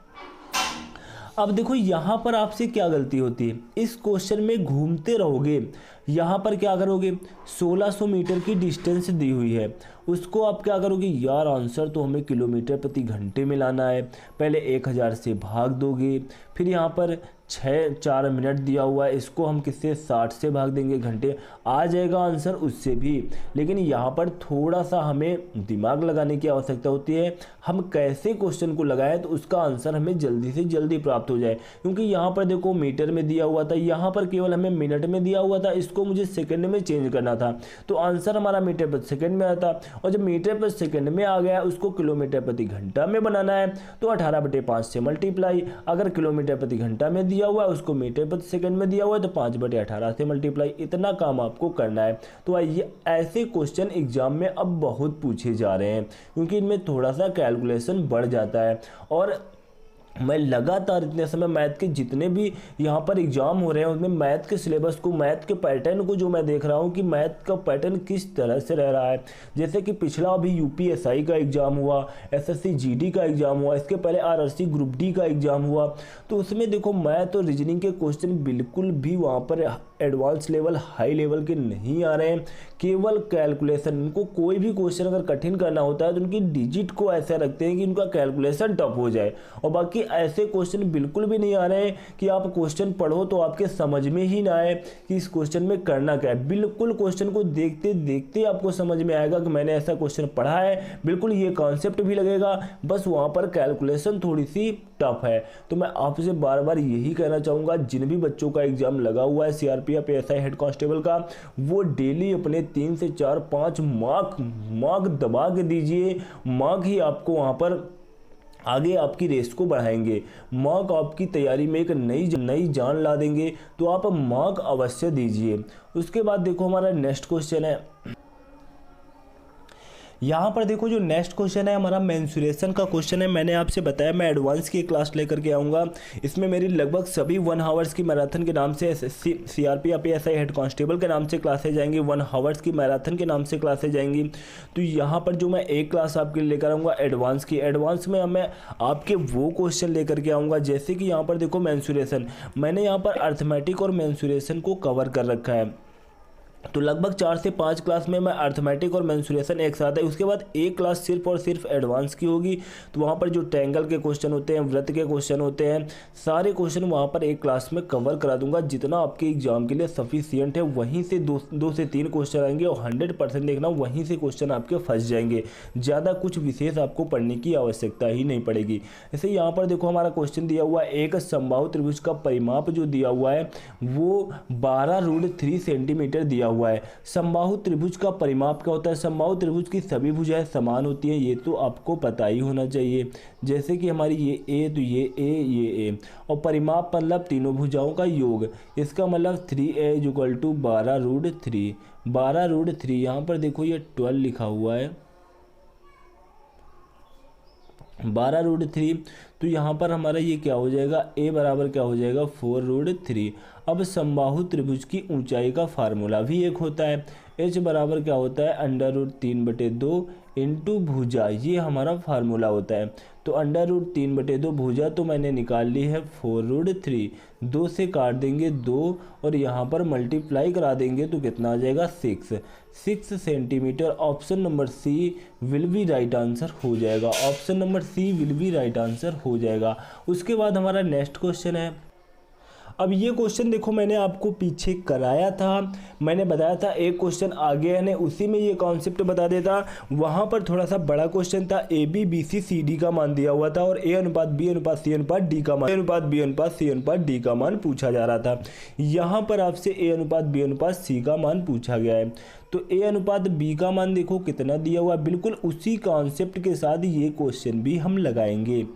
अब देखो यहाँ पर आपसे क्या गलती होती है, इस क्वेश्चन में घूमते रहोगे। यहाँ पर क्या करोगे, 1600 मीटर की डिस्टेंस दी हुई है, उसको आप क्या करोगे, यार आंसर तो हमें किलोमीटर प्रति घंटे में लाना है। पहले 1000 से भाग दोगे, फिर यहाँ पर 4 मिनट दिया हुआ है, इसको हम किससे 60 से भाग देंगे, घंटे आ जाएगा आंसर उससे भी। लेकिन यहाँ पर थोड़ा सा हमें दिमाग लगाने की आवश्यकता होती है, हम कैसे क्वेश्चन को लगाएं तो उसका आंसर हमें जल्दी से जल्दी प्राप्त हो जाए। क्योंकि यहाँ पर देखो मीटर में दिया हुआ था, यहाँ पर केवल हमें मिनट में दिया हुआ था, इसको मुझे सेकंड में चेंज करना था, तो आंसर हमारा मीटर प्रति सेकंड में आता। और जब मीटर प्रति सेकंड में आ गया उसको किलोमीटर प्रति घंटा में बनाना है, तो 18/5 से मल्टीप्लाई। अगर किलोमीटर प्रति घंटा में दिया हुआ है, उसको मीटर प्रति सेकंड में दिया हुआ है, तो 5/18 से मल्टीप्लाई। इतना काम आपको करना है। तो आइए, ऐसे क्वेश्चन एग्जाम में अब बहुत पूछे जा रहे हैं, क्योंकि इनमें थोड़ा सा कैलकुलेशन बढ़ जाता है। और मैं लगातार इतने समय मैथ के जितने भी यहाँ पर एग्जाम हो रहे हैं उनमें मैथ के सिलेबस को, मैथ के पैटर्न को जो मैं देख रहा हूँ कि मैथ का पैटर्न किस तरह से रह रहा है। जैसे कि पिछला अभी यूपीएसआई का एग्जाम हुआ, एसएससी जीडी का एग्जाम हुआ, इसके पहले आरआरसी ग्रुप डी का एग्जाम हुआ, तो उसमें देखो मैथ और रीजनिंग के क्वेश्चन बिल्कुल भी वहाँ पर एडवांस लेवल, हाई लेवल के नहीं आ रहे हैं, केवल कैलकुलेशन। उनको कोई भी क्वेश्चन अगर कठिन करना होता है तो उनकी डिजिट को ऐसा रखते हैं कि उनका कैलकुलेशन टफ हो जाए। और बाकी ऐसे क्वेश्चन बिल्कुल भी नहीं आ रहे हैं कि आप क्वेश्चन पढ़ो तो आपके समझ में ही ना आए कि इस क्वेश्चन में करना क्या है। बिल्कुल क्वेश्चन को देखते देखते आपको समझ में आएगा कि मैंने ऐसा क्वेश्चन पढ़ा है, बिल्कुल ये कॉन्सेप्ट भी लगेगा, बस वहाँ पर कैलकुलेशन थोड़ी सी टफ है। तो मैं आपसे बार बार यही कहना चाहूँगा, जिन भी बच्चों का एग्जाम लगा हुआ है सीआरपीएफ एएसआई हेड कांस्टेबल का, वो डेली अपने 3 से 4 5 मार्क दबा के दीजिए। मार्क ही आपको वहाँ पर आगे आपकी रेस को बढ़ाएंगे, मार्क आपकी तैयारी में एक नई जान ला देंगे। तो आप मार्क अवश्य दीजिए। उसके बाद देखो हमारा नेक्स्ट क्वेश्चन है, यहाँ पर देखो जो नेक्स्ट क्वेश्चन है हमारा मेंसुरेशन का क्वेश्चन है। मैंने आपसे बताया मैं एडवांस की क्लास लेकर के आऊँगा। इसमें मेरी लगभग सभी 1 आवर्स की मैराथन के नाम से, सीआरपीएफ एएसआई हेड कांस्टेबल के नाम से क्लासेज जाएंगी, 1 आवर्स की मैराथन के नाम से क्लासेज जाएंगी। तो यहाँ पर जो मैं एक क्लास आपके लिए लेकर आऊँगा एडवांस की, एडवांस में मैं आपके वो क्वेश्चन लेकर के आऊँगा जैसे कि यहाँ पर देखो मेंसुरेशन, मैंने यहाँ पर अर्थमेटिक और मेंसुरेशन को कवर कर रखा है। तो लगभग 4 से 5 क्लास में मैं अर्थमेटिक और मेंसुरेशन एक साथ है। उसके बाद एक क्लास सिर्फ और सिर्फ एडवांस की होगी। तो वहाँ पर जो ट्रायंगल के क्वेश्चन होते हैं, वृत्त के क्वेश्चन होते हैं, सारे क्वेश्चन वहाँ पर एक क्लास में कवर करा दूंगा। जितना आपके एग्जाम के लिए सफिशियंट है वहीं से 2 से 3 क्वेश्चन आएंगे और 100% देखना वहीं से क्वेश्चन आपके फंस जाएंगे। ज़्यादा कुछ विशेष आपको पढ़ने की आवश्यकता ही नहीं पड़ेगी। जैसे यहाँ पर देखो हमारा क्वेश्चन दिया हुआ है, एक समबाहु त्रिभुज का परिमाप जो दिया हुआ है वो 12√3 सेंटीमीटर दिया हुआ है। समबाहु त्रिभुज का परिमाप क्या होता है? समबाहु त्रिभुज की सभी भुजाएं समान होती हैं, ये तो आपको पता ही होना चाहिए। जैसे कि हमारी ये ए, तो ये ए, और परिमाप मतलब तीनों भुजाओं का योग। इसका मतलब 3a = 12√3। 12√3 यहाँ पर देखो ये 12 लिखा हुआ है, 12√3। तो यहाँ पर हमारा ये क्या हो जाएगा, a बराबर क्या हो जाएगा 4√3। अब समबाहु त्रिभुज की ऊंचाई का फार्मूला भी एक होता है, h बराबर क्या होता है √3/2 इंटू भुजा, ये हमारा फार्मूला होता है। तो √3/2 भुजा तो मैंने निकाल ली है 4√3, 2 से काट देंगे 2 और यहाँ पर मल्टीप्लाई करा देंगे तो कितना आ जाएगा 6 centimetre. Option number C will be right answer हो जाएगा। Option number C will be right answer हो जाएगा। उसके बाद हमारा नेक्स्ट क्वेश्चन है। अब ये क्वेश्चन देखो मैंने आपको पीछे कराया था, मैंने बताया था एक क्वेश्चन आगे है उसी में ये कॉन्सेप्ट बता देता। वहाँ पर थोड़ा सा बड़ा क्वेश्चन था, ABBCCD का मान दिया हुआ था और A/B/C/D का मान, A/B/C/D का मान पूछा जा रहा था। यहाँ पर आपसे A/B/C का मान पूछा गया है। तो A/B का मान देखो कितना दिया हुआ है, बिल्कुल उसी कॉन्सेप्ट के साथ ये क्वेश्चन भी हम लगाएंगे।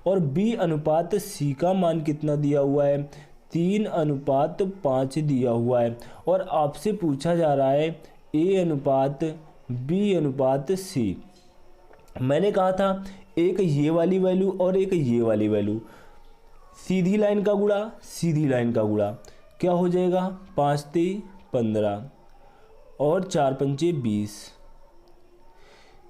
और B/C का मान कितना दिया हुआ है, 3:5 दिया हुआ है। और आपसे पूछा जा रहा है A/B/C। मैंने कहा था एक ये वाली वैल्यू और एक ये वाली वैल्यू, सीधी लाइन का गुणा सीधी लाइन का गुणा क्या हो जाएगा, 5×3 = 15 और 4×5 = 20।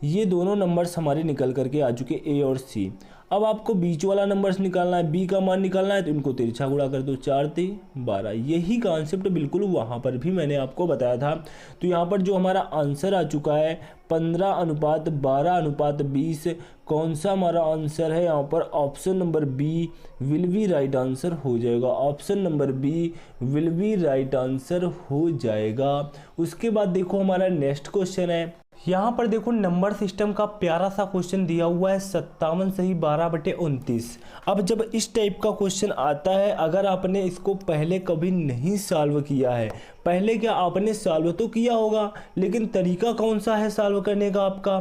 ये दोनों नंबर्स हमारे निकल करके आ चुके A और C। अब आपको बीच वाला नंबर्स निकालना है, B का मान निकालना है, तो इनको तिरछा गुणा कर दो, 4×3 = 12। यही कॉन्सेप्ट बिल्कुल वहाँ पर भी मैंने आपको बताया था। तो यहाँ पर जो हमारा आंसर आ चुका है 15:12:20, कौन सा हमारा आंसर है यहाँ पर, option number B will be right answer हो जाएगा। Option number B will be right answer हो जाएगा। उसके बाद देखो हमारा नेक्स्ट क्वेश्चन है। यहाँ पर देखो नंबर सिस्टम का प्यारा सा क्वेश्चन दिया हुआ है 57 सही 12/29। अब जब इस टाइप का क्वेश्चन आता है, अगर आपने इसको पहले कभी नहीं सॉल्व किया है, पहले क्या आपने सॉल्व तो किया होगा, लेकिन तरीका कौन सा है सॉल्व करने का आपका,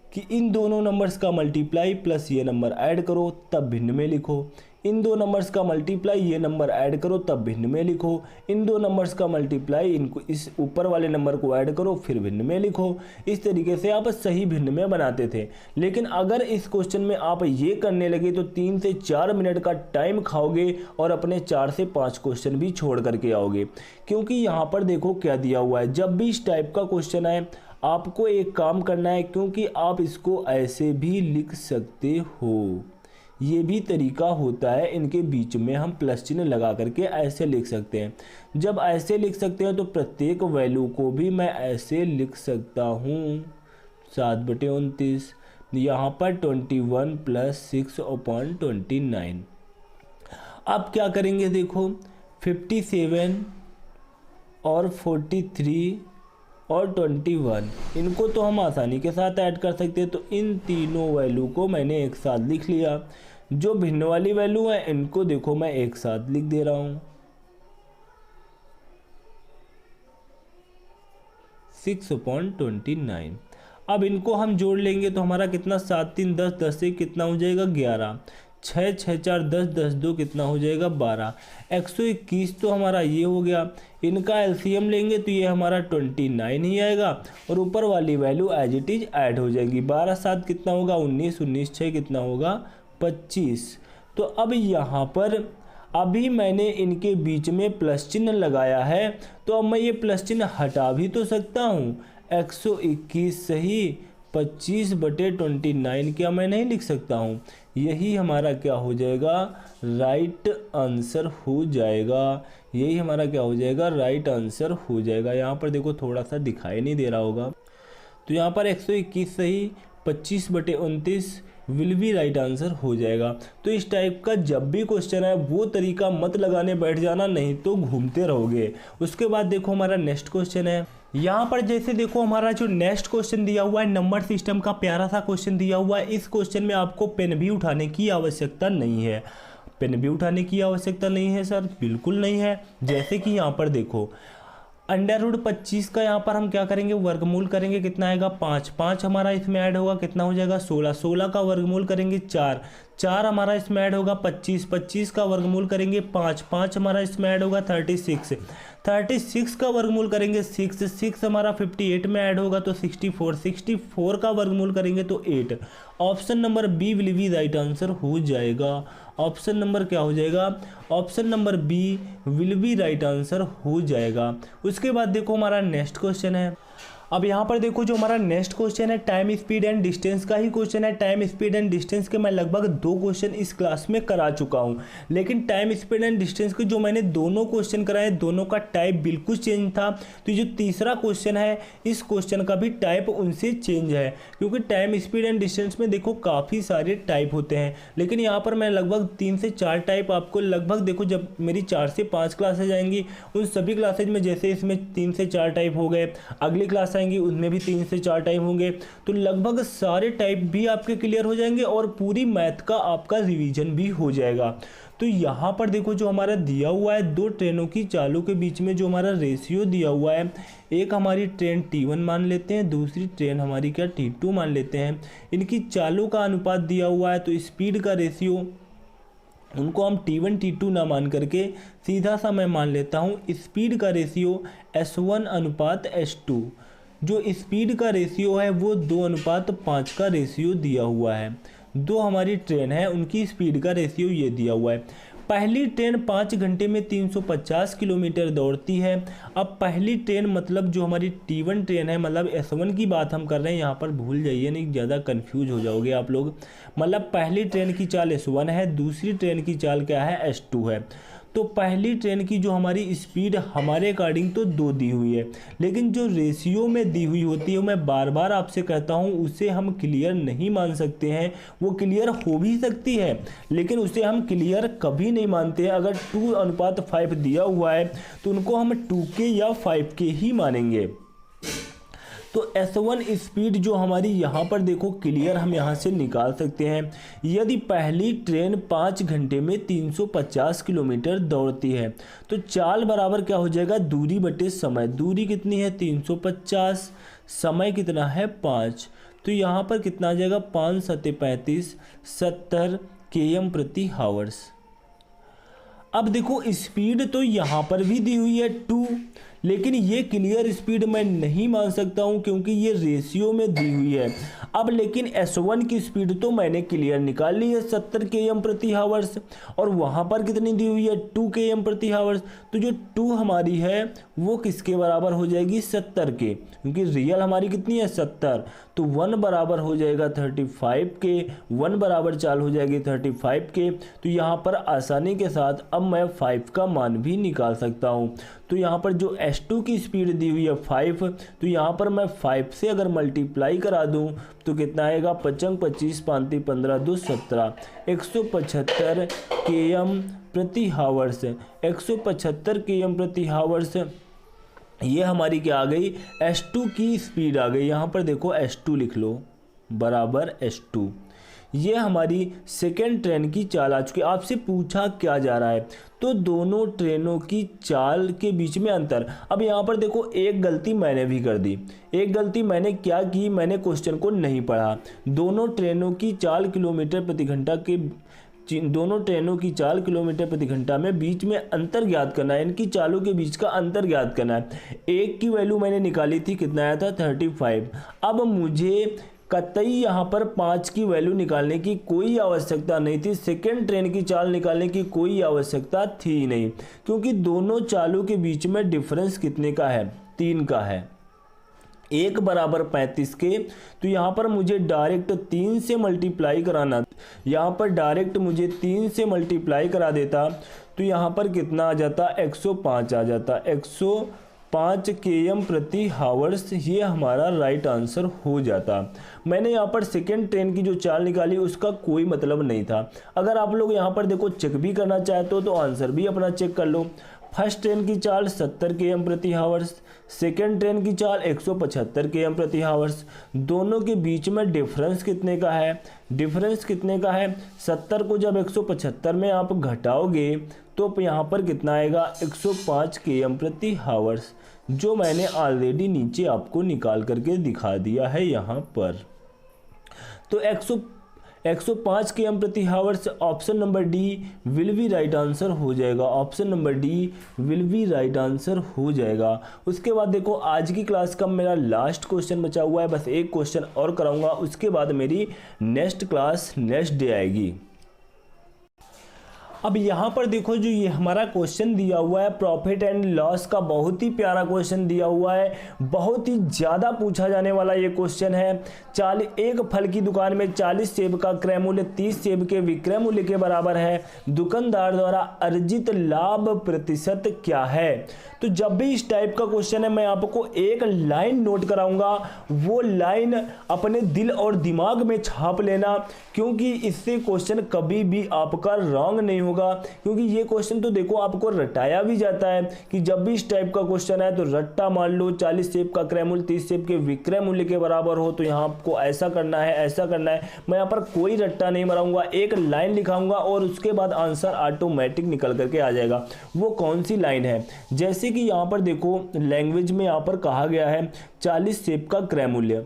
कि इन दोनों नंबर्स का मल्टीप्लाई प्लस ये नंबर ऐड करो तब भिन्न में लिखो, इन दो नंबर्स का मल्टीप्लाई ये नंबर ऐड करो तब भिन्न में लिखो, इन दो नंबर्स का मल्टीप्लाई इनको इस ऊपर वाले नंबर को ऐड करो फिर भिन्न में लिखो। इस तरीके से आप सही भिन्न में बनाते थे। लेकिन अगर इस क्वेश्चन में आप ये करने लगे तो 3 से 4 मिनट का टाइम खाओगे और अपने 4 से 5 क्वेश्चन भी छोड़ करके आओगे। क्योंकि यहाँ पर देखो क्या दिया हुआ है, जब भी इस टाइप का क्वेश्चन आए आपको एक काम करना है, क्योंकि आप इसको ऐसे भी लिख सकते हो, ये भी तरीका होता है, इनके बीच में हम प्लस चिन्ह लगा करके ऐसे लिख सकते हैं। जब ऐसे लिख सकते हैं तो प्रत्येक वैल्यू को भी मैं ऐसे लिख सकता हूँ 7/29, यहाँ पर 21 + 6/29। अब क्या करेंगे देखो 57 और 43 और 21 इनको तो हम आसानी के साथ ऐड कर सकते हैं। तो इन तीनों वैल्यू को मैंने एक साथ लिख लिया। जो भिन्न वाली वैल्यू है इनको देखो मैं एक साथ लिख दे रहा हूँ 6/29। अब इनको हम जोड़ लेंगे तो हमारा कितना 7 3 10 10 से कितना हो जाएगा 11, 6 6 4 10 10 2 कितना हो जाएगा 12, 121 तो हमारा ये हो गया। इनका एलसीएम लेंगे तो ये हमारा 29 ही आएगा और ऊपर वाली value as it is add हो जाएगी। 12 7 कितना होगा 19, 19 6 कितना होगा 25। तो अब यहाँ पर अभी मैंने इनके बीच में प्लस चिन्ह लगाया है, तो अब मैं ये प्लस चिन्ह हटा भी तो सकता हूँ। 121 सही 25/29 क्या मैं नहीं लिख सकता हूँ? यही हमारा क्या हो जाएगा राइट आंसर हो जाएगा। यही हमारा क्या हो जाएगा राइट आंसर हो जाएगा। यहाँ पर देखो थोड़ा सा दिखाई नहीं दे रहा होगा, तो यहाँ पर 121 सही 25/29 विल बी राइट आंसर हो जाएगा। तो इस टाइप का जब भी क्वेश्चन है वो तरीका मत लगाने बैठ जाना, नहीं तो घूमते रहोगे। उसके बाद देखो हमारा नेक्स्ट क्वेश्चन है। यहाँ पर जैसे देखो हमारा जो नेक्स्ट क्वेश्चन दिया हुआ है नंबर सिस्टम का प्यारा सा क्वेश्चन दिया हुआ है। इस क्वेश्चन में आपको पेन भी उठाने की आवश्यकता नहीं है। पेन भी उठाने की आवश्यकता नहीं है सर, बिल्कुल नहीं है। जैसे कि यहाँ पर देखो √25 का यहाँ पर हम क्या करेंगे वर्गमूल करेंगे, कितना आएगा 5, 5 हमारा इसमें ऐड होगा कितना हो जाएगा 16, 16 का वर्गमूल करेंगे 4, 4 हमारा इसमें ऐड होगा 25, 25 का वर्गमूल करेंगे 5, 5 हमारा इसमें ऐड होगा 36, 36 का वर्गमूल करेंगे 6, 6 हमारा 58 में ऐड होगा तो 64, 64 का वर्गमूल करेंगे तो 8। Option number B will be right answer हो जाएगा। ऑप्शन नंबर क्या हो जाएगा option number B will be right answer हो जाएगा। उसके बाद देखो हमारा नेक्स्ट क्वेश्चन है। अब यहाँ पर देखो जो हमारा नेक्स्ट क्वेश्चन है टाइम स्पीड एंड डिस्टेंस का ही क्वेश्चन है। टाइम स्पीड एंड डिस्टेंस के मैं लगभग 2 क्वेश्चन इस क्लास में करा चुका हूँ, लेकिन टाइम स्पीड एंड डिस्टेंस के जो मैंने दोनों क्वेश्चन कराए दोनों का टाइप बिल्कुल चेंज था। तो जो तीसरा क्वेश्चन है इस क्वेश्चन का भी टाइप उनसे चेंज है, क्योंकि टाइम स्पीड एंड डिस्टेंस में देखो काफ़ी सारे टाइप होते हैं, लेकिन यहाँ पर मैं लगभग 3 से 4 टाइप आपको लगभग देखो जब मेरी 4 से 5 क्लासेज आएंगी उन सभी क्लासेज में जैसे इसमें 3 से 4 टाइप हो गए, अगली क्लास आएंगी उनमें भी 3 से 4 टाइप होंगे, तो लगभग सारे टाइप भी आपके क्लियर हो जाएंगे और पूरी मैथ का आपका रिवीजन भी हो जाएगा। तो यहाँ पर देखो जो हमारा दिया हुआ है 2 ट्रेनों की चालों के बीच में जो हमारा रेशियो दिया हुआ है, एक हमारी ट्रेन T1 मान लेते हैं, दूसरी ट्रेन हमारी क्या T2 मान लेते हैं। इनकी चालों का अनुपात दिया हुआ है, तो स्पीड का रेशियो उनको हम T1 T2 ना मान करके सीधा सा मैं मान लेता हूँ स्पीड का रेशियो S1:S2। जो स्पीड का रेशियो है वो 2:5 का रेशियो दिया हुआ है। 2 हमारी ट्रेन है उनकी स्पीड का रेशियो ये दिया हुआ है। पहली ट्रेन 5 घंटे में 350 किलोमीटर दौड़ती है। अब पहली ट्रेन मतलब जो हमारी T1 ट्रेन है, मतलब S1 की बात हम कर रहे हैं, यहाँ पर भूल जाइए नहीं ज़्यादा कंफ्यूज हो जाओगे आप लोग। मतलब पहली ट्रेन की चाल S1 है, दूसरी ट्रेन की चाल क्या है S2 है। तो पहली ट्रेन की जो हमारी स्पीड हमारे अकॉर्डिंग तो 2 दी हुई है, लेकिन जो रेशियो में दी हुई होती है मैं बार बार आपसे कहता हूँ उसे हम क्लियर नहीं मान सकते हैं। वो क्लियर हो भी सकती है लेकिन उसे हम क्लियर कभी नहीं मानते हैं। अगर 2:5 दिया हुआ है तो उनको हम 2 के या 5 के ही मानेंगे। तो S1 स्पीड जो हमारी यहाँ पर देखो क्लियर हम यहाँ से निकाल सकते हैं। यदि पहली ट्रेन 5 घंटे में 350 किलोमीटर दौड़ती है तो चाल बराबर क्या हो जाएगा, दूरी बटे समय। दूरी कितनी है 350, समय कितना है 5, तो यहाँ पर कितना आ जाएगा 5 सत्ते 35, 70 km प्रति हावर्स। अब देखो स्पीड तो यहाँ पर भी दी हुई है 2, लेकिन ये क्लियर स्पीड मैं नहीं मान सकता हूँ क्योंकि ये रेशियो में दी हुई है। अब लेकिन S1 की स्पीड तो मैंने क्लियर निकाल ली है 70 km प्रति हावर्स, और वहाँ पर कितनी दी हुई है 2 km प्रति हावर्स। तो जो 2 हमारी है वो किसके बराबर हो जाएगी 70 के, क्योंकि रियल हमारी कितनी है 70, तो 1 बराबर हो जाएगा 35 के, 1 बराबर चाल हो जाएगी 35 के। तो यहाँ पर आसानी के साथ अब मैं 5 का मान भी निकाल सकता हूँ। तो यहाँ पर जो S2 की स्पीड दी हुई है 5, तो यहाँ पर मैं 5 से अगर मल्टीप्लाई करा दूँ तो कितना आएगा 5 25 5 15 2 17, 175 km प्रति हावर्स, 175 km प्रति हावर्स। ये हमारी क्या आ गई, S2 की स्पीड आ गई। यहाँ पर देखो S2 लिख लो बराबर S2। ये हमारी सेकेंड ट्रेन की चाल आ चुकी है। आपसे पूछा क्या जा रहा है, तो दोनों ट्रेनों की चाल के बीच में अंतर। अब यहाँ पर देखो एक गलती मैंने भी कर दी। एक गलती मैंने क्या की, मैंने क्वेश्चन को नहीं पढ़ा। दोनों ट्रेनों की चाल किलोमीटर प्रति घंटा के, दोनों ट्रेनों की चाल किलोमीटर प्रति घंटा में बीच में अंतर ज्ञात करना है, इनकी चालों के बीच का अंतर ज्ञात करना है। एक की वैल्यू मैंने निकाली थी, कितना आया था 35। अब मुझे कतई यहाँ पर 5 की वैल्यू निकालने की कोई आवश्यकता नहीं थी, सेकेंड ट्रेन की चाल निकालने की कोई आवश्यकता थी नहीं, क्योंकि दोनों चालों के बीच में डिफरेंस कितने का है, 3 का है। 1 बराबर 35 के, तो यहाँ पर मुझे डायरेक्ट 3 से मल्टीप्लाई कराना, यहाँ पर डायरेक्ट मुझे 3 से मल्टीप्लाई करा देता तो यहाँ पर कितना आ जाता 105 आ जाता, 105 km प्रति हावर्स। ये हमारा राइट आंसर हो जाता। मैंने यहाँ पर सेकेंड ट्रेन की जो चाल निकाली उसका कोई मतलब नहीं था। अगर आप लोग यहाँ पर देखो चेक भी करना चाहते हो तो आंसर भी अपना चेक कर लो। फर्स्ट ट्रेन की चाल 70 km प्रति हावर्स, सेकेंड ट्रेन की चाल 175 km प्रति हावर्स। दोनों के बीच में डिफरेंस कितने का है, डिफरेंस कितने का है 70 को जब 175 में आप घटाओगे तो यहाँ पर कितना आएगा 105 km प्रति हावर्स, जो मैंने ऑलरेडी नीचे आपको निकाल करके दिखा दिया है यहाँ पर। तो 105 km प्रति hours, option number D will be right answer हो जाएगा। Option number D will be right answer हो जाएगा। उसके बाद देखो आज की क्लास का मेरा लास्ट क्वेश्चन बचा हुआ है, बस एक क्वेश्चन और कराऊंगा, उसके बाद मेरी नेक्स्ट क्लास नेक्स्ट डे आएगी। अब यहाँ पर देखो जो ये हमारा क्वेश्चन दिया हुआ है प्रॉफिट एंड लॉस का, बहुत ही प्यारा क्वेश्चन दिया हुआ है, बहुत ही ज़्यादा पूछा जाने वाला ये क्वेश्चन है। एक फल की दुकान में 40 सेब का क्रय मूल्य 30 सेब के विक्रय मूल्य के बराबर है। दुकानदार द्वारा अर्जित लाभ प्रतिशत क्या है। तो जब भी इस टाइप का क्वेश्चन है मैं आपको एक लाइन नोट कराऊंगा, वो लाइन अपने दिल और दिमाग में छाप लेना, क्योंकि इससे क्वेश्चन कभी भी आपका रॉन्ग नहीं होगा। क्योंकि ये क्वेश्चन तो देखो आपको रटाया भी जाता है कि जब भी इस टाइप का क्वेश्चन है तो रट्टा मान लो 40 सेब का क्रय मूल्य 30 सेब के विक्रय मूल्य के बराबर हो, तो यहाँ आपको ऐसा करना है, ऐसा करना है। मैं यहाँ पर कोई रट्टा नहीं मारूंगा, एक लाइन लिखाऊंगा और उसके बाद आंसर ऑटोमेटिक निकल करके आ जाएगा। वो कौन सी लाइन है, जैसे कि यहाँ पर देखो लैंग्वेज में यहाँ पर कहा गया है 40 सेब का क्रय मूल्य,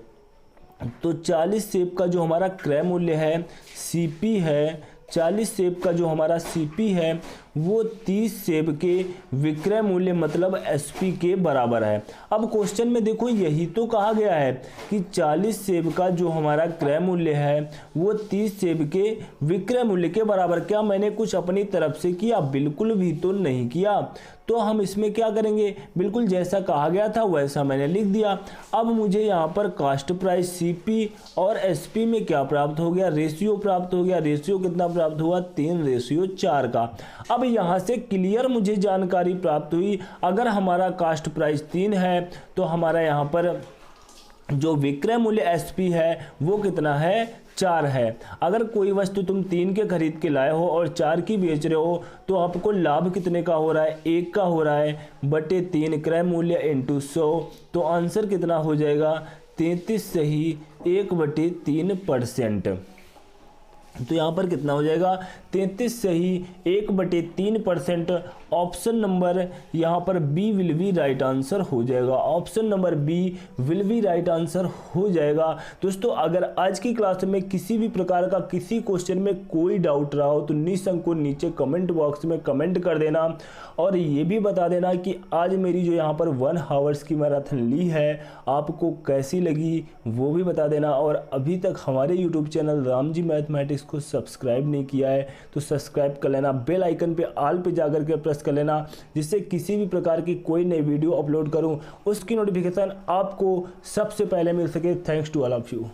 तो 40 सेब का जो हमारा क्रय मूल्य है सीपी है, 40 सेब का जो हमारा सीपी है वो 30 सेब के विक्रय मूल्य मतलब एसपी के बराबर है। अब क्वेश्चन में देखो यही तो कहा गया है कि 40 सेब का जो हमारा क्रय मूल्य है वो 30 सेब के विक्रय मूल्य के बराबर। क्या मैंने कुछ अपनी तरफ से किया? बिल्कुल भी तो नहीं किया। तो हम इसमें क्या करेंगे, बिल्कुल जैसा कहा गया था वैसा मैंने लिख दिया। अब मुझे यहाँ पर कास्ट प्राइस सीपी और एसपी में क्या प्राप्त हो गया, रेशियो प्राप्त हो गया। रेशियो कितना प्राप्त हुआ, 3:4 का। अब यहाँ से क्लियर मुझे जानकारी प्राप्त हुई, अगर हमारा कास्ट प्राइस 3 है तो हमारा यहाँ पर जो विक्रय मूल्य SP है वो कितना है, 4 है। अगर कोई वस्तु तुम 3 के खरीद के लाए हो और 4 की बेच रहे हो तो आपको लाभ कितने का हो रहा है, 1 का हो रहा है, बटे 3 क्रय मूल्य इंटू 100। तो आंसर कितना हो जाएगा, 33 सही 1/3%। तो यहाँ पर कितना हो जाएगा, 33 सही 1/3%। ऑप्शन नंबर यहाँ पर B will be right answer हो जाएगा। Option number B will be right answer हो जाएगा। दोस्तों अगर आज की क्लास में किसी भी प्रकार का किसी क्वेश्चन में कोई डाउट रहा हो तो निसंकोच नीचे कमेंट बॉक्स में कमेंट कर देना, और ये भी बता देना कि आज मेरी जो यहाँ पर 1 आवर्स की मैराथन ली है आपको कैसी लगी, वो भी बता देना। और अभी तक हमारे YouTube channel Ram ji mathematics को सब्सक्राइब नहीं किया है तो सब्सक्राइब कर लेना, बेल आइकन पे ऑल पे जाकर के प्रेस कर लेना, जिससे किसी भी प्रकार की कोई नई वीडियो अपलोड करूं उसकी नोटिफिकेशन आपको सबसे पहले मिल सके। Thanks to all of you.